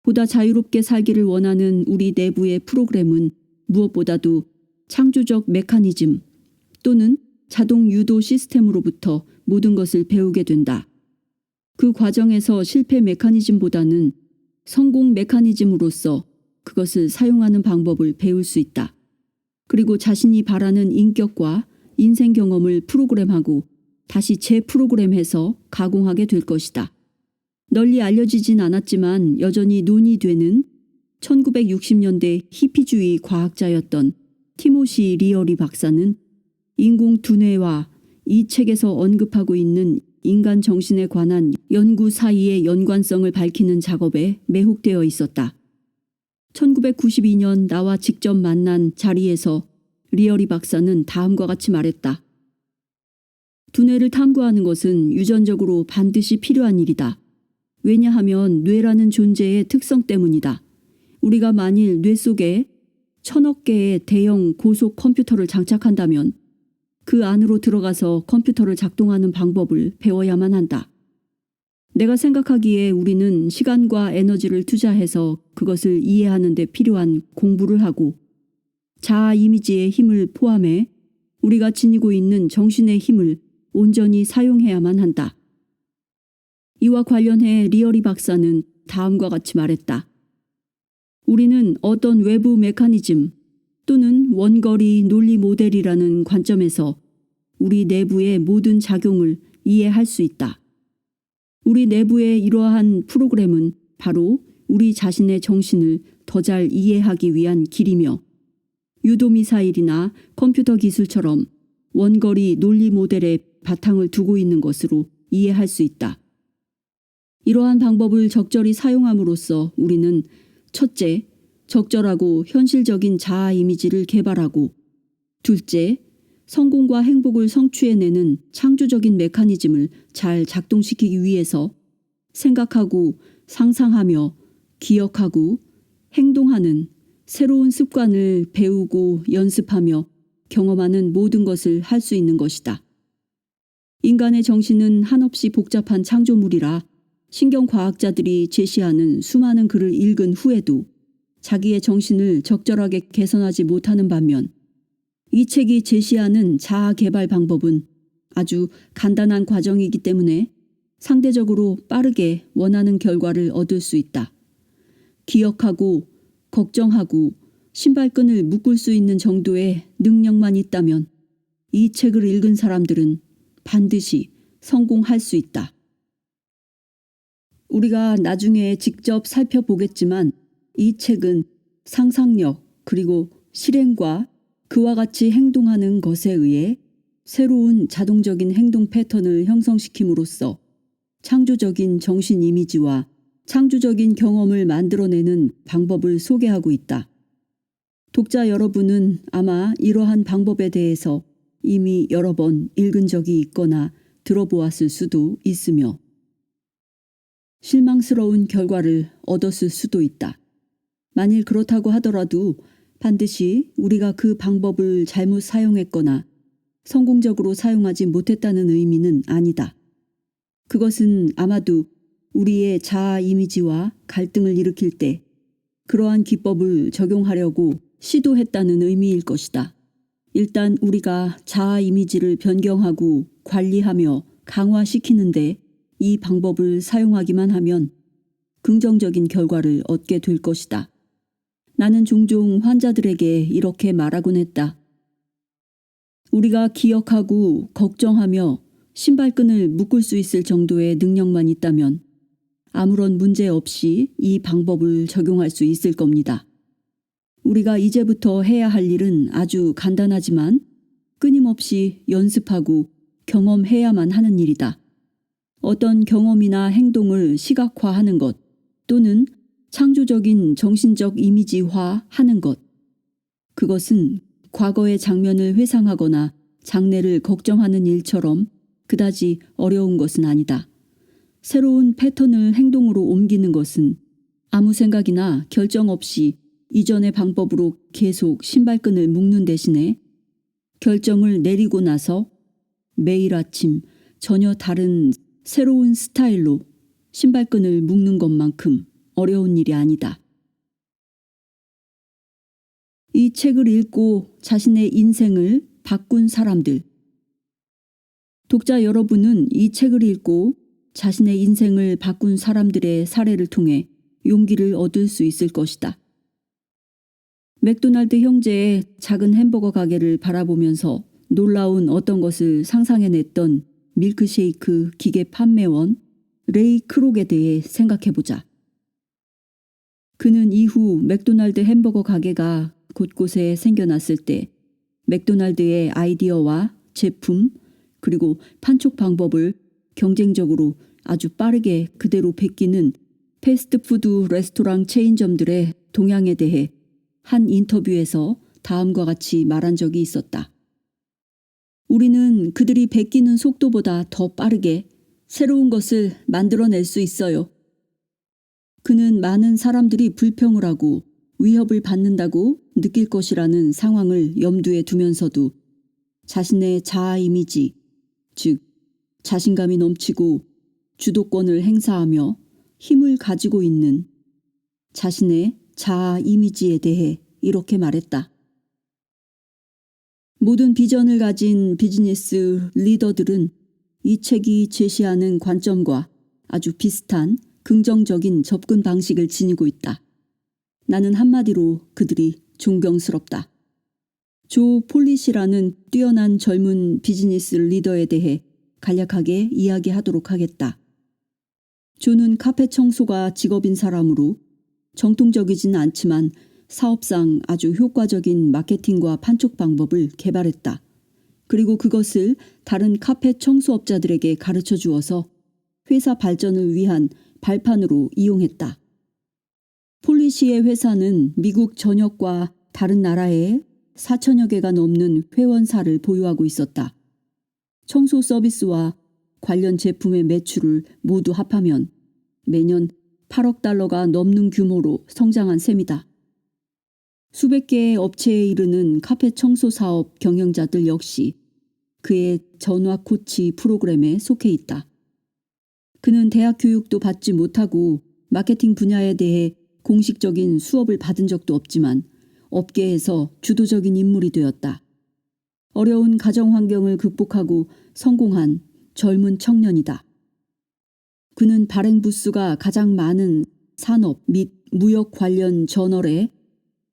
보다 자유롭게 살기를 원하는 우리 내부의 프로그램은 무엇보다도 창조적 메커니즘 또는 자동 유도 시스템으로부터 모든 것을 배우게 된다. 그 과정에서 실패 메커니즘보다는 성공 메커니즘으로서 그것을 사용하는 방법을 배울 수 있다. 그리고 자신이 바라는 인격과 인생 경험을 프로그램하고 다시 재프로그램해서 가공하게 될 것이다. 널리 알려지진 않았지만 여전히 논의되는 1960년대 히피주의 과학자였던 티모시 리어리 박사는 인공 두뇌와 이 책에서 언급하고 있는 인간 정신에 관한 연구 사이의 연관성을 밝히는 작업에 매혹되어 있었다. 1992년 나와 직접 만난 자리에서 리어리 박사는 다음과 같이 말했다. 두뇌를 탐구하는 것은 유전적으로 반드시 필요한 일이다. 왜냐하면 뇌라는 존재의 특성 때문이다. 우리가 만일 뇌 속에 1000억 개의 대형 고속 컴퓨터를 장착한다면 그 안으로 들어가서 컴퓨터를 작동하는 방법을 배워야만 한다. 내가 생각하기에 우리는 시간과 에너지를 투자해서 그것을 이해하는 데 필요한 공부를 하고 자아 이미지의 힘을 포함해 우리가 지니고 있는 정신의 힘을 온전히 사용해야만 한다. 이와 관련해 리어리 박사는 다음과 같이 말했다. 우리는 어떤 외부 메커니즘 또는 원거리 논리 모델이라는 관점에서 우리 내부의 모든 작용을 이해할 수 있다. 우리 내부의 이러한 프로그램은 바로 우리 자신의 정신을 더 잘 이해하기 위한 길이며 유도미사일이나 컴퓨터 기술처럼 원거리 논리 모델에 바탕을 두고 있는 것으로 이해할 수 있다. 이러한 방법을 적절히 사용함으로써 우리는 첫째, 적절하고 현실적인 자아 이미지를 개발하고 둘째, 성공과 행복을 성취해내는 창조적인 메커니즘을 잘 작동시키기 위해서 생각하고 상상하며 기억하고 행동하는 새로운 습관을 배우고 연습하며 경험하는 모든 것을 할 수 있는 것이다. 인간의 정신은 한없이 복잡한 창조물이라 신경과학자들이 제시하는 수많은 글을 읽은 후에도 자기의 정신을 적절하게 개선하지 못하는 반면 이 책이 제시하는 자아 개발 방법은 아주 간단한 과정이기 때문에 상대적으로 빠르게 원하는 결과를 얻을 수 있다. 기억하고 걱정하고 신발끈을 묶을 수 있는 정도의 능력만 있다면 이 책을 읽은 사람들은 반드시 성공할 수 있다. 우리가 나중에 직접 살펴보겠지만 이 책은 상상력 그리고 실행과 그와 같이 행동하는 것에 의해 새로운 자동적인 행동 패턴을 형성시킴으로써 창조적인 정신 이미지와 창조적인 경험을 만들어내는 방법을 소개하고 있다. 독자 여러분은 아마 이러한 방법에 대해서 이미 여러 번 읽은 적이 있거나 들어보았을 수도 있으며 실망스러운 결과를 얻었을 수도 있다. 만일 그렇다고 하더라도 반드시 우리가 그 방법을 잘못 사용했거나 성공적으로 사용하지 못했다는 의미는 아니다. 그것은 아마도 우리의 자아 이미지와 갈등을 일으킬 때 그러한 기법을 적용하려고 시도했다는 의미일 것이다. 일단 우리가 자아 이미지를 변경하고 관리하며 강화시키는데 이 방법을 사용하기만 하면 긍정적인 결과를 얻게 될 것이다. 나는 종종 환자들에게 이렇게 말하곤 했다. 우리가 기억하고 걱정하며 신발끈을 묶을 수 있을 정도의 능력만 있다면 아무런 문제 없이 이 방법을 적용할 수 있을 겁니다. 우리가 이제부터 해야 할 일은 아주 간단하지만 끊임없이 연습하고 경험해야만 하는 일이다. 어떤 경험이나 행동을 시각화하는 것 또는 창조적인 정신적 이미지화하는 것. 그것은 과거의 장면을 회상하거나 장래를 걱정하는 일처럼 그다지 어려운 것은 아니다. 새로운 패턴을 행동으로 옮기는 것은 아무 생각이나 결정 없이 이전의 방법으로 계속 신발끈을 묶는 대신에 결정을 내리고 나서 매일 아침 전혀 다른 새로운 스타일로 신발끈을 묶는 것만큼 어려운 일이 아니다. 이 책을 읽고 자신의 인생을 바꾼 사람들. 독자 여러분은 이 책을 읽고 자신의 인생을 바꾼 사람들의 사례를 통해 용기를 얻을 수 있을 것이다. 맥도날드 형제의 작은 햄버거 가게를 바라보면서 놀라운 어떤 것을 상상해냈던 밀크쉐이크 기계 판매원 레이 크록에 대해 생각해보자. 그는 이후 맥도날드 햄버거 가게가 곳곳에 생겨났을 때 맥도날드의 아이디어와 제품 그리고 판촉 방법을 경쟁적으로 아주 빠르게 그대로 베끼는 패스트푸드 레스토랑 체인점들의 동향에 대해 한 인터뷰에서 다음과 같이 말한 적이 있었다. 우리는 그들이 베끼는 속도보다 더 빠르게 새로운 것을 만들어낼 수 있어요. 그는 많은 사람들이 불평을 하고 위협을 받는다고 느낄 것이라는 상황을 염두에 두면서도 자신의 자아 이미지, 즉 자신감이 넘치고 주도권을 행사하며 힘을 가지고 있는 자신의 자아 이미지에 대해 이렇게 말했다. 모든 비전을 가진 비즈니스 리더들은 이 책이 제시하는 관점과 아주 비슷한 긍정적인 접근 방식을 지니고 있다. 나는 한마디로 그들이 존경스럽다. 조 폴리시라는 뛰어난 젊은 비즈니스 리더에 대해 간략하게 이야기하도록 하겠다. 조는 카페 청소가 직업인 사람으로 정통적이진 않지만 사업상 아주 효과적인 마케팅과 판촉 방법을 개발했다. 그리고 그것을 다른 카페 청소업자들에게 가르쳐 주어서 회사 발전을 위한 발판으로 이용했다. 폴리시의 회사는 미국 전역과 다른 나라에 4천여 개가 넘는 회원사를 보유하고 있었다. 청소 서비스와 관련 제품의 매출을 모두 합하면 매년 8억 달러가 넘는 규모로 성장한 셈이다. 수백 개의 업체에 이르는 카페 청소 사업 경영자들 역시 그의 전화 코치 프로그램에 속해 있다. 그는 대학 교육도 받지 못하고 마케팅 분야에 대해 공식적인 수업을 받은 적도 없지만 업계에서 주도적인 인물이 되었다. 어려운 가정 환경을 극복하고 성공한 젊은 청년이다. 그는 발행 부수가 가장 많은 산업 및 무역 관련 저널에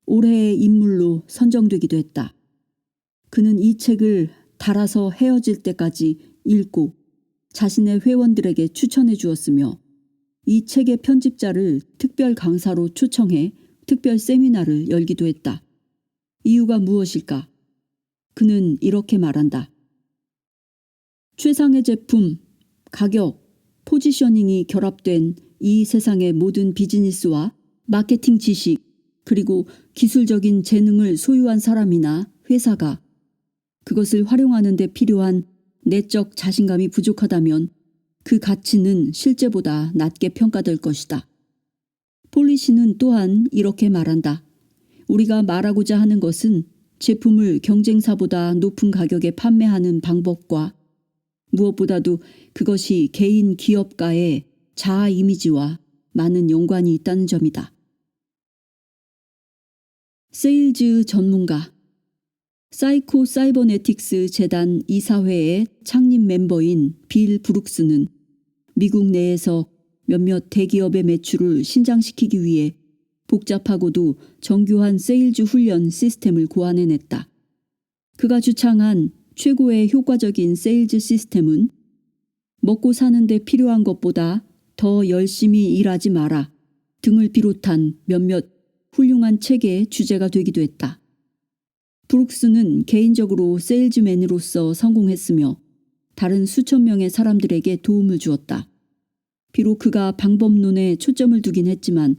올해의 인물로 선정되기도 했다. 그는 이 책을 달아서 헤어질 때까지 읽고 자신의 회원들에게 추천해 주었으며 이 책의 편집자를 특별 강사로 초청해 특별 세미나를 열기도 했다. 이유가 무엇일까? 그는 이렇게 말한다. 최상의 제품, 가격, 포지셔닝이 결합된 이 세상의 모든 비즈니스와 마케팅 지식 그리고 기술적인 재능을 소유한 사람이나 회사가 그것을 활용하는 데 필요한 내적 자신감이 부족하다면 그 가치는 실제보다 낮게 평가될 것이다. 폴리시는 또한 이렇게 말한다. 우리가 말하고자 하는 것은 제품을 경쟁사보다 높은 가격에 판매하는 방법과 무엇보다도 그것이 개인 기업가의 자아 이미지와 많은 연관이 있다는 점이다. 세일즈 전문가, 사이코 사이버네틱스 재단 이사회의 창립 멤버인 빌 브룩스는 미국 내에서 몇몇 대기업의 매출을 신장시키기 위해 복잡하고도 정교한 세일즈 훈련 시스템을 고안해냈다. 그가 주창한 최고의 효과적인 세일즈 시스템은 먹고 사는데 필요한 것보다 더 열심히 일하지 마라 등을 비롯한 몇몇 훌륭한 책의 주제가 되기도 했다. 브룩스는 개인적으로 세일즈맨으로서 성공했으며 다른 수천 명의 사람들에게 도움을 주었다. 비록 그가 방법론에 초점을 두긴 했지만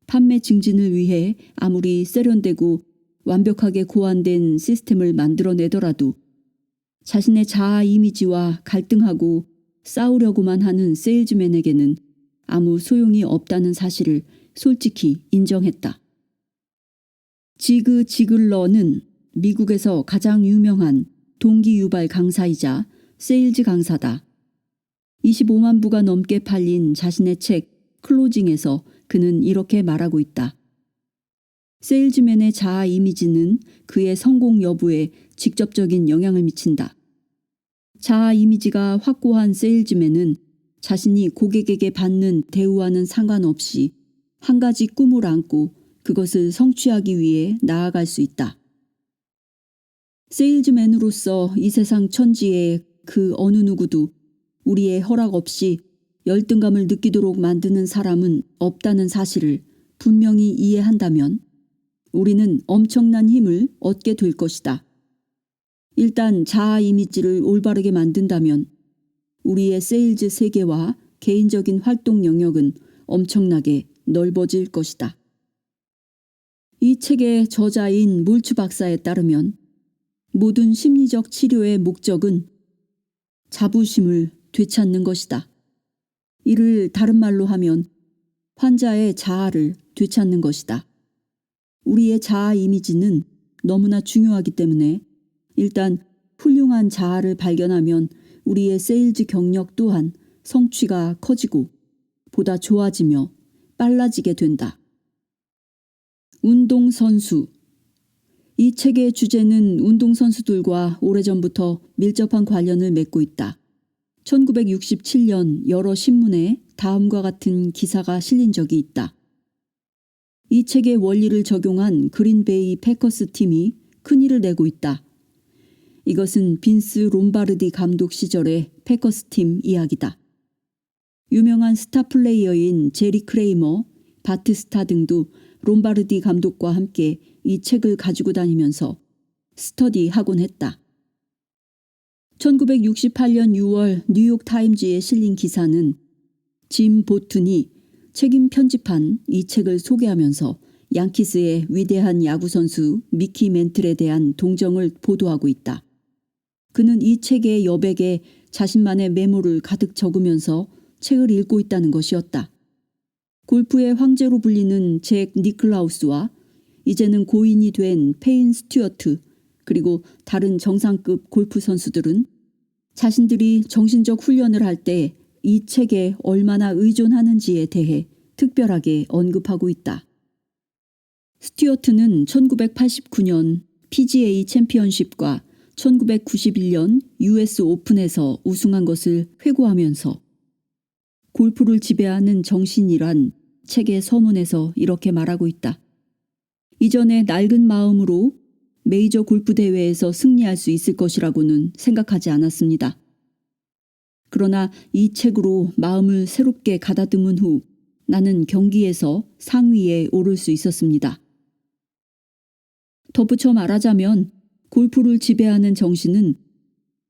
판매 증진을 위해 아무리 세련되고 완벽하게 고안된 시스템을 만들어내더라도 자신의 자아 이미지와 갈등하고 싸우려고만 하는 세일즈맨에게는 아무 소용이 없다는 사실을 솔직히 인정했다. 지그 지글러는 미국에서 가장 유명한 동기 유발 강사이자 세일즈 강사다. 25만 부가 넘게 팔린 자신의 책 클로징에서 그는 이렇게 말하고 있다. 세일즈맨의 자아 이미지는 그의 성공 여부에 직접적인 영향을 미친다. 자아 이미지가 확고한 세일즈맨은 자신이 고객에게 받는 대우와는 상관없이 한 가지 꿈을 안고 그것을 성취하기 위해 나아갈 수 있다. 세일즈맨으로서 이 세상 천지에 그 어느 누구도 우리의 허락 없이 열등감을 느끼도록 만드는 사람은 없다는 사실을 분명히 이해한다면 우리는 엄청난 힘을 얻게 될 것이다. 일단 자아 이미지를 올바르게 만든다면 우리의 세일즈 세계와 개인적인 활동 영역은 엄청나게 넓어질 것이다. 이 책의 저자인 몰츠 박사에 따르면 모든 심리적 치료의 목적은 자부심을 되찾는 것이다. 이를 다른 말로 하면 환자의 자아를 되찾는 것이다. 우리의 자아 이미지는 너무나 중요하기 때문에 일단 훌륭한 자아를 발견하면 우리의 세일즈 경력 또한 성취가 커지고 보다 좋아지며 빨라지게 된다. 운동선수. 이 책의 주제는 운동선수들과 오래전부터 밀접한 관련을 맺고 있다. 1967년 여러 신문에 다음과 같은 기사가 실린 적이 있다. 이 책의 원리를 적용한 그린베이 패커스 팀이 큰일을 내고 있다. 이것은 빈스 롬바르디 감독 시절의 패커스 팀 이야기다. 유명한 스타 플레이어인 제리 크레이머, 바트 스타 등도 롬바르디 감독과 함께 이 책을 가지고 다니면서 스터디하곤 했다. 1968년 6월 뉴욕타임즈에 실린 기사는 짐 보튼이 책임 편집한 이 책을 소개하면서 양키스의 위대한 야구선수 미키 멘틀에 대한 동정을 보도하고 있다. 그는 이 책의 여백에 자신만의 메모를 가득 적으면서 책을 읽고 있다는 것이었다. 골프의 황제로 불리는 잭 니클라우스와 이제는 고인이 된 페인 스튜어트 그리고 다른 정상급 골프 선수들은 자신들이 정신적 훈련을 할 때 이 책에 얼마나 의존하는지에 대해 특별하게 언급하고 있다. 스튜어트는 1989년 PGA 챔피언십과 1991년 US 오픈에서 우승한 것을 회고하면서 골프를 지배하는 정신이란 책의 서문에서 이렇게 말하고 있다. 이전에 낡은 마음으로 메이저 골프 대회에서 승리할 수 있을 것이라고는 생각하지 않았습니다. 그러나 이 책으로 마음을 새롭게 가다듬은 후 나는 경기에서 상위에 오를 수 있었습니다. 덧붙여 말하자면 골프를 지배하는 정신은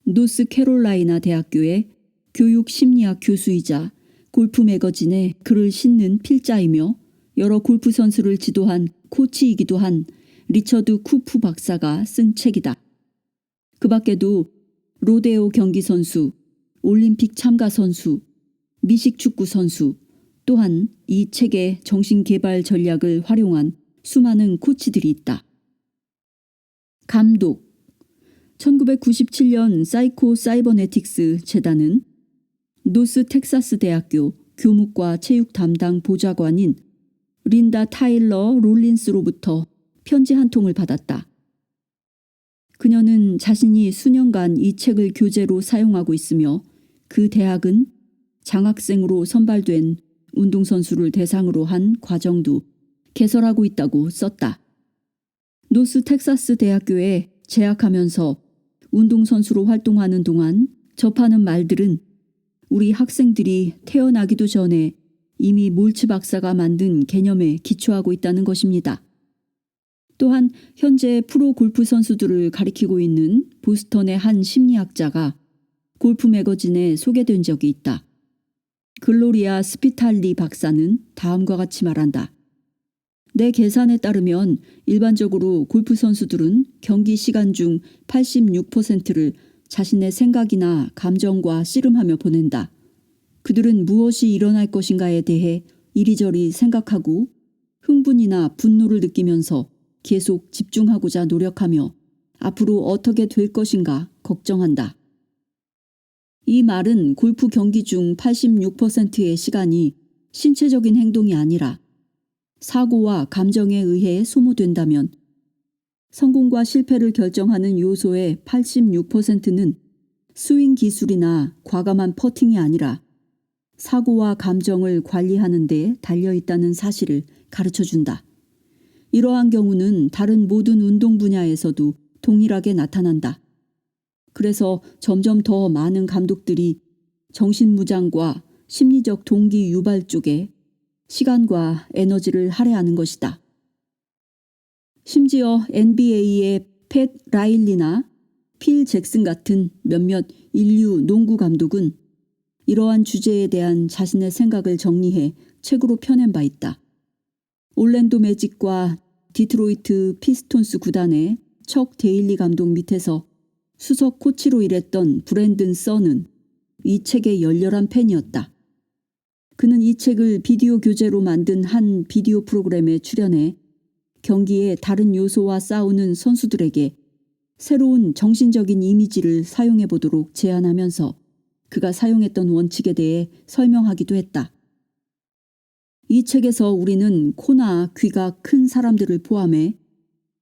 노스캐롤라이나 대학교의 교육심리학 교수이자 골프 매거진에 글을 싣는 필자이며 여러 골프 선수를 지도한 코치이기도 한 리처드 쿠프 박사가 쓴 책이다. 그 밖에도 로데오 경기 선수, 올림픽 참가 선수, 미식 축구 선수, 또한 이 책의 정신개발 전략을 활용한 수많은 코치들이 있다. 감독. 1997년 사이코 사이버네틱스 재단은 노스 텍사스 대학교 교육과 체육 담당 보좌관인 린다 타일러 롤린스로부터 편지 한 통을 받았다. 그녀는 자신이 수년간 이 책을 교재로 사용하고 있으며 그 대학은 장학생으로 선발된 운동선수를 대상으로 한 과정도 개설하고 있다고 썼다. 노스 텍사스 대학교에 재학하면서 운동선수로 활동하는 동안 접하는 말들은 우리 학생들이 태어나기도 전에 이미 몰츠 박사가 만든 개념에 기초하고 있다는 것입니다. 또한 현재 프로 골프 선수들을 가리키고 있는 보스턴의 한 심리학자가 골프 매거진에 소개된 적이 있다. 글로리아 스피탈리 박사는 다음과 같이 말한다. 내 계산에 따르면 일반적으로 골프 선수들은 경기 시간 중 86%를 자신의 생각이나 감정과 씨름하며 보낸다. 그들은 무엇이 일어날 것인가에 대해 이리저리 생각하고 흥분이나 분노를 느끼면서 계속 집중하고자 노력하며 앞으로 어떻게 될 것인가 걱정한다. 이 말은 골프 경기 중 86%의 시간이 신체적인 행동이 아니라 사고와 감정에 의해 소모된다면 성공과 실패를 결정하는 요소의 86%는 스윙 기술이나 과감한 퍼팅이 아니라 사고와 감정을 관리하는 데 달려있다는 사실을 가르쳐준다. 이러한 경우는 다른 모든 운동 분야에서도 동일하게 나타난다. 그래서 점점 더 많은 감독들이 정신무장과 심리적 동기 유발 쪽에 시간과 에너지를 할애하는 것이다. 심지어 NBA의 팻 라일리나 필 잭슨 같은 몇몇 인류 농구 감독은 이러한 주제에 대한 자신의 생각을 정리해 책으로 펴낸 바 있다. 올랜도 매직과 디트로이트 피스톤스 구단의 척 데일리 감독 밑에서 수석 코치로 일했던 브랜든 써는 이 책의 열렬한 팬이었다. 그는 이 책을 비디오 교재로 만든 한 비디오 프로그램에 출연해 경기의 다른 요소와 싸우는 선수들에게 새로운 정신적인 이미지를 사용해 보도록 제안하면서 그가 사용했던 원칙에 대해 설명하기도 했다. 이 책에서 우리는 코나 귀가 큰 사람들을 포함해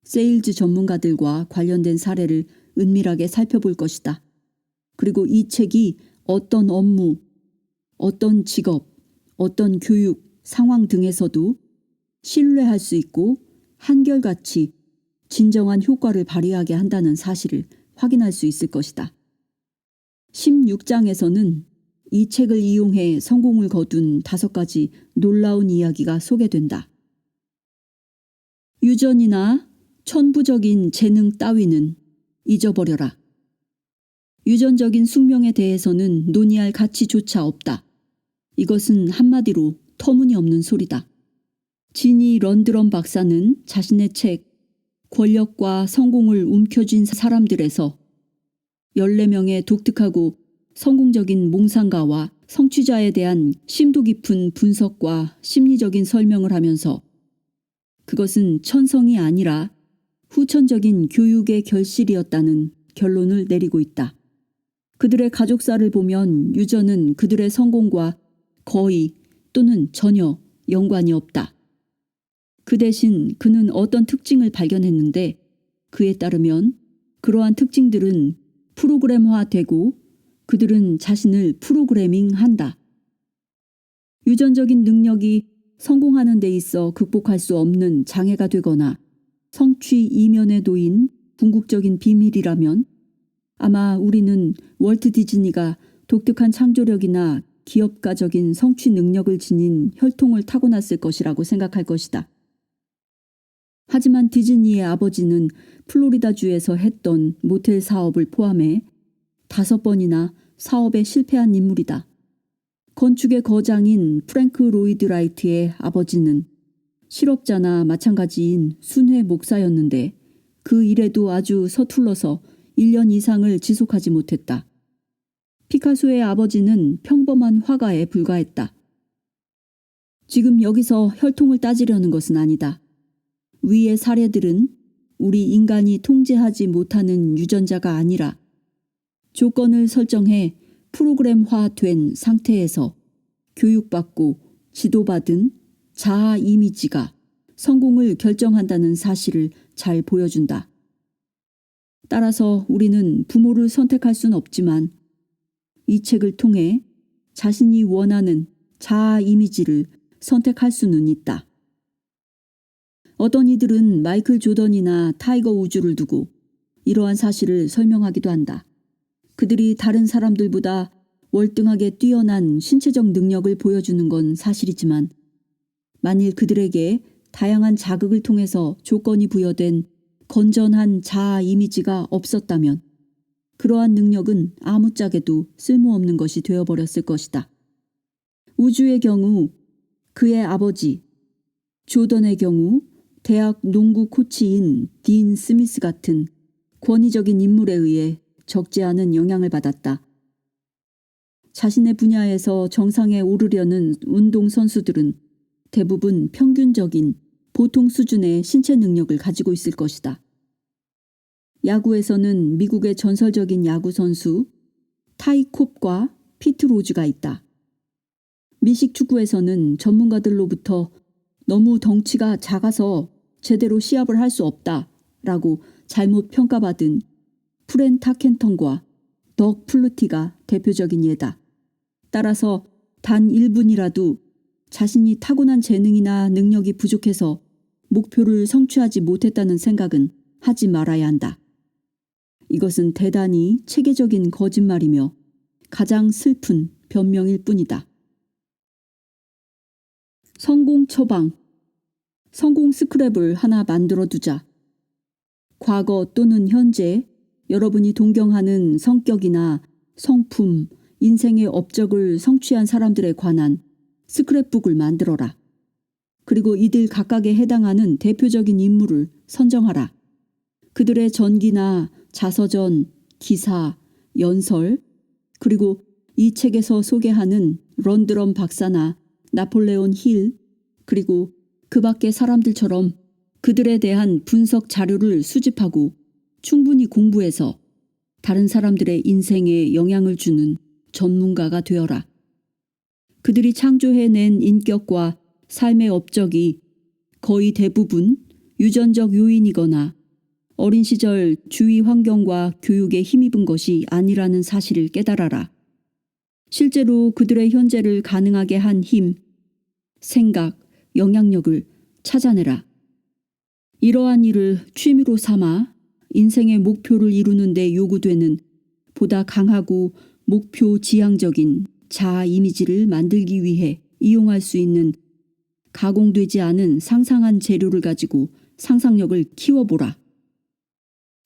세일즈 전문가들과 관련된 사례를 은밀하게 살펴볼 것이다. 그리고 이 책이 어떤 업무, 어떤 직업, 어떤 교육, 상황 등에서도 신뢰할 수 있고 한결같이 진정한 효과를 발휘하게 한다는 사실을 확인할 수 있을 것이다. 16장에서는 이 책을 이용해 성공을 거둔 5가지 놀라운 이야기가 소개된다. 유전이나 천부적인 재능 따위는 잊어버려라. 유전적인 숙명에 대해서는 논의할 가치조차 없다. 이것은 한마디로 터무니없는 소리다. 지니 런드런 박사는 자신의 책 권력과 성공을 움켜쥔 사람들에서 14명의 독특하고 성공적인 몽상가와 성취자에 대한 심도 깊은 분석과 심리적인 설명을 하면서 그것은 천성이 아니라 후천적인 교육의 결실이었다는 결론을 내리고 있다. 그들의 가족사를 보면 유전은 그들의 성공과 거의 또는 전혀 연관이 없다. 그 대신 그는 어떤 특징을 발견했는데 그에 따르면 그러한 특징들은 프로그램화되고 그들은 자신을 프로그래밍한다. 유전적인 능력이 성공하는 데 있어 극복할 수 없는 장애가 되거나 성취 이면에 놓인 궁극적인 비밀이라면 아마 우리는 월트 디즈니가 독특한 창조력이나 기업가적인 성취 능력을 지닌 혈통을 타고났을 것이라고 생각할 것이다. 하지만 디즈니의 아버지는 플로리다주에서 했던 모텔 사업을 포함해 5번이나 사업에 실패한 인물이다. 건축의 거장인 프랭크 로이드 라이트의 아버지는 실업자나 마찬가지인 순회 목사였는데 그 일에도 아주 서툴러서 1년 이상을 지속하지 못했다. 피카소의 아버지는 평범한 화가에 불과했다. 지금 여기서 혈통을 따지려는 것은 아니다. 위의 사례들은 우리 인간이 통제하지 못하는 유전자가 아니라 조건을 설정해 프로그램화된 상태에서 교육받고 지도받은 자아 이미지가 성공을 결정한다는 사실을 잘 보여준다. 따라서 우리는 부모를 선택할 순 없지만 이 책을 통해 자신이 원하는 자아 이미지를 선택할 수는 있다. 어떤 이들은 마이클 조던이나 타이거 우즈를 두고 이러한 사실을 설명하기도 한다. 그들이 다른 사람들보다 월등하게 뛰어난 신체적 능력을 보여주는 건 사실이지만 만일 그들에게 다양한 자극을 통해서 조건이 부여된 건전한 자아 이미지가 없었다면 그러한 능력은 아무짝에도 쓸모없는 것이 되어버렸을 것이다. 우주의 경우 그의 아버지, 조던의 경우 대학 농구 코치인 딘 스미스 같은 권위적인 인물에 의해 적지 않은 영향을 받았다. 자신의 분야에서 정상에 오르려는 운동선수들은 대부분 평균적인 보통 수준의 신체 능력을 가지고 있을 것이다. 야구에서는 미국의 전설적인 야구 선수 타이 콥과 피트 로즈가 있다. 미식 축구에서는 전문가들로부터 너무 덩치가 작아서 제대로 시합을 할 수 없다라고 잘못 평가받은 프렌 타켄턴과 덕 플루티가 대표적인 예다. 따라서 단 1분이라도 자신이 타고난 재능이나 능력이 부족해서 목표를 성취하지 못했다는 생각은 하지 말아야 한다. 이것은 대단히 체계적인 거짓말이며 가장 슬픈 변명일 뿐이다. 성공 처방. 성공 스크랩을 하나 만들어 두자. 과거 또는 현재 여러분이 동경하는 성격이나 성품, 인생의 업적을 성취한 사람들에 관한 스크랩북을 만들어라. 그리고 이들 각각에 해당하는 대표적인 인물을 선정하라. 그들의 전기나 자서전, 기사, 연설, 그리고 이 책에서 소개하는 런드런 박사나 나폴레온 힐, 그리고 그 밖의 사람들처럼 그들에 대한 분석 자료를 수집하고 충분히 공부해서 다른 사람들의 인생에 영향을 주는 전문가가 되어라. 그들이 창조해낸 인격과 삶의 업적이 거의 대부분 유전적 요인이거나 어린 시절 주위 환경과 교육에 힘입은 것이 아니라는 사실을 깨달아라. 실제로 그들의 현재를 가능하게 한 힘, 생각, 영향력을 찾아내라. 이러한 일을 취미로 삼아 인생의 목표를 이루는 데 요구되는 보다 강하고 목표 지향적인 자아 이미지를 만들기 위해 이용할 수 있는 가공되지 않은 상상한 재료를 가지고 상상력을 키워보라.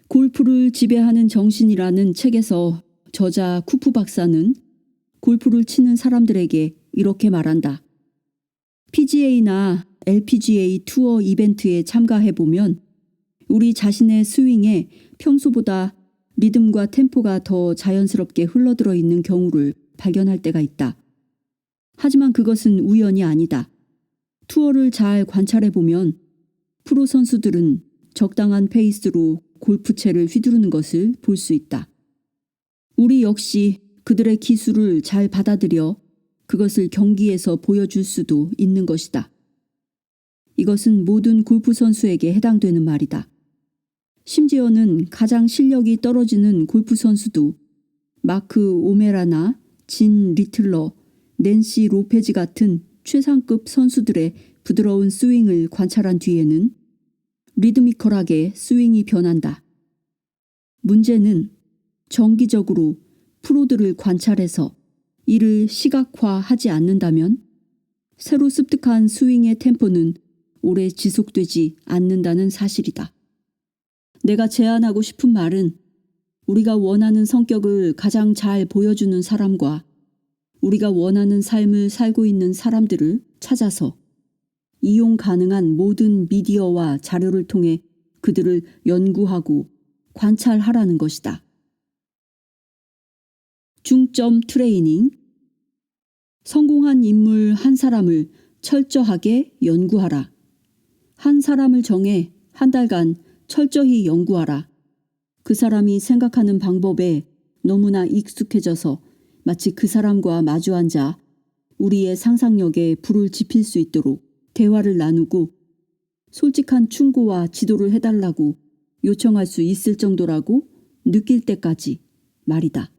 골프를 지배하는 정신이라는 책에서 저자 쿠프 박사는 골프를 치는 사람들에게 이렇게 말한다. PGA나 LPGA 투어 이벤트에 참가해보면 우리 자신의 스윙에 평소보다 리듬과 템포가 더 자연스럽게 흘러들어 있는 경우를 발견할 때가 있다. 하지만 그것은 우연이 아니다. 투어를 잘 관찰해보면 프로 선수들은 적당한 페이스로 골프채를 휘두르는 것을 볼 수 있다. 우리 역시 그들의 기술을 잘 받아들여 그것을 경기에서 보여줄 수도 있는 것이다. 이것은 모든 골프 선수에게 해당되는 말이다. 심지어는 가장 실력이 떨어지는 골프 선수도 마크 오메라나 진 리틀러, 낸시 로페즈 같은 최상급 선수들의 부드러운 스윙을 관찰한 뒤에는 리드미컬하게 스윙이 변한다. 문제는 정기적으로 프로들을 관찰해서 이를 시각화하지 않는다면 새로 습득한 스윙의 템포는 오래 지속되지 않는다는 사실이다. 내가 제안하고 싶은 말은 우리가 원하는 성격을 가장 잘 보여주는 사람과 우리가 원하는 삶을 살고 있는 사람들을 찾아서 이용 가능한 모든 미디어와 자료를 통해 그들을 연구하고 관찰하라는 것이다. 중점 트레이닝. 성공한 인물 한 사람을 철저하게 연구하라. 한 사람을 정해 한 달간 철저히 연구하라. 그 사람이 생각하는 방법에 너무나 익숙해져서 마치 그 사람과 마주 앉아 우리의 상상력에 불을 지필 수 있도록 대화를 나누고 솔직한 충고와 지도를 해달라고 요청할 수 있을 정도라고 느낄 때까지 말이다.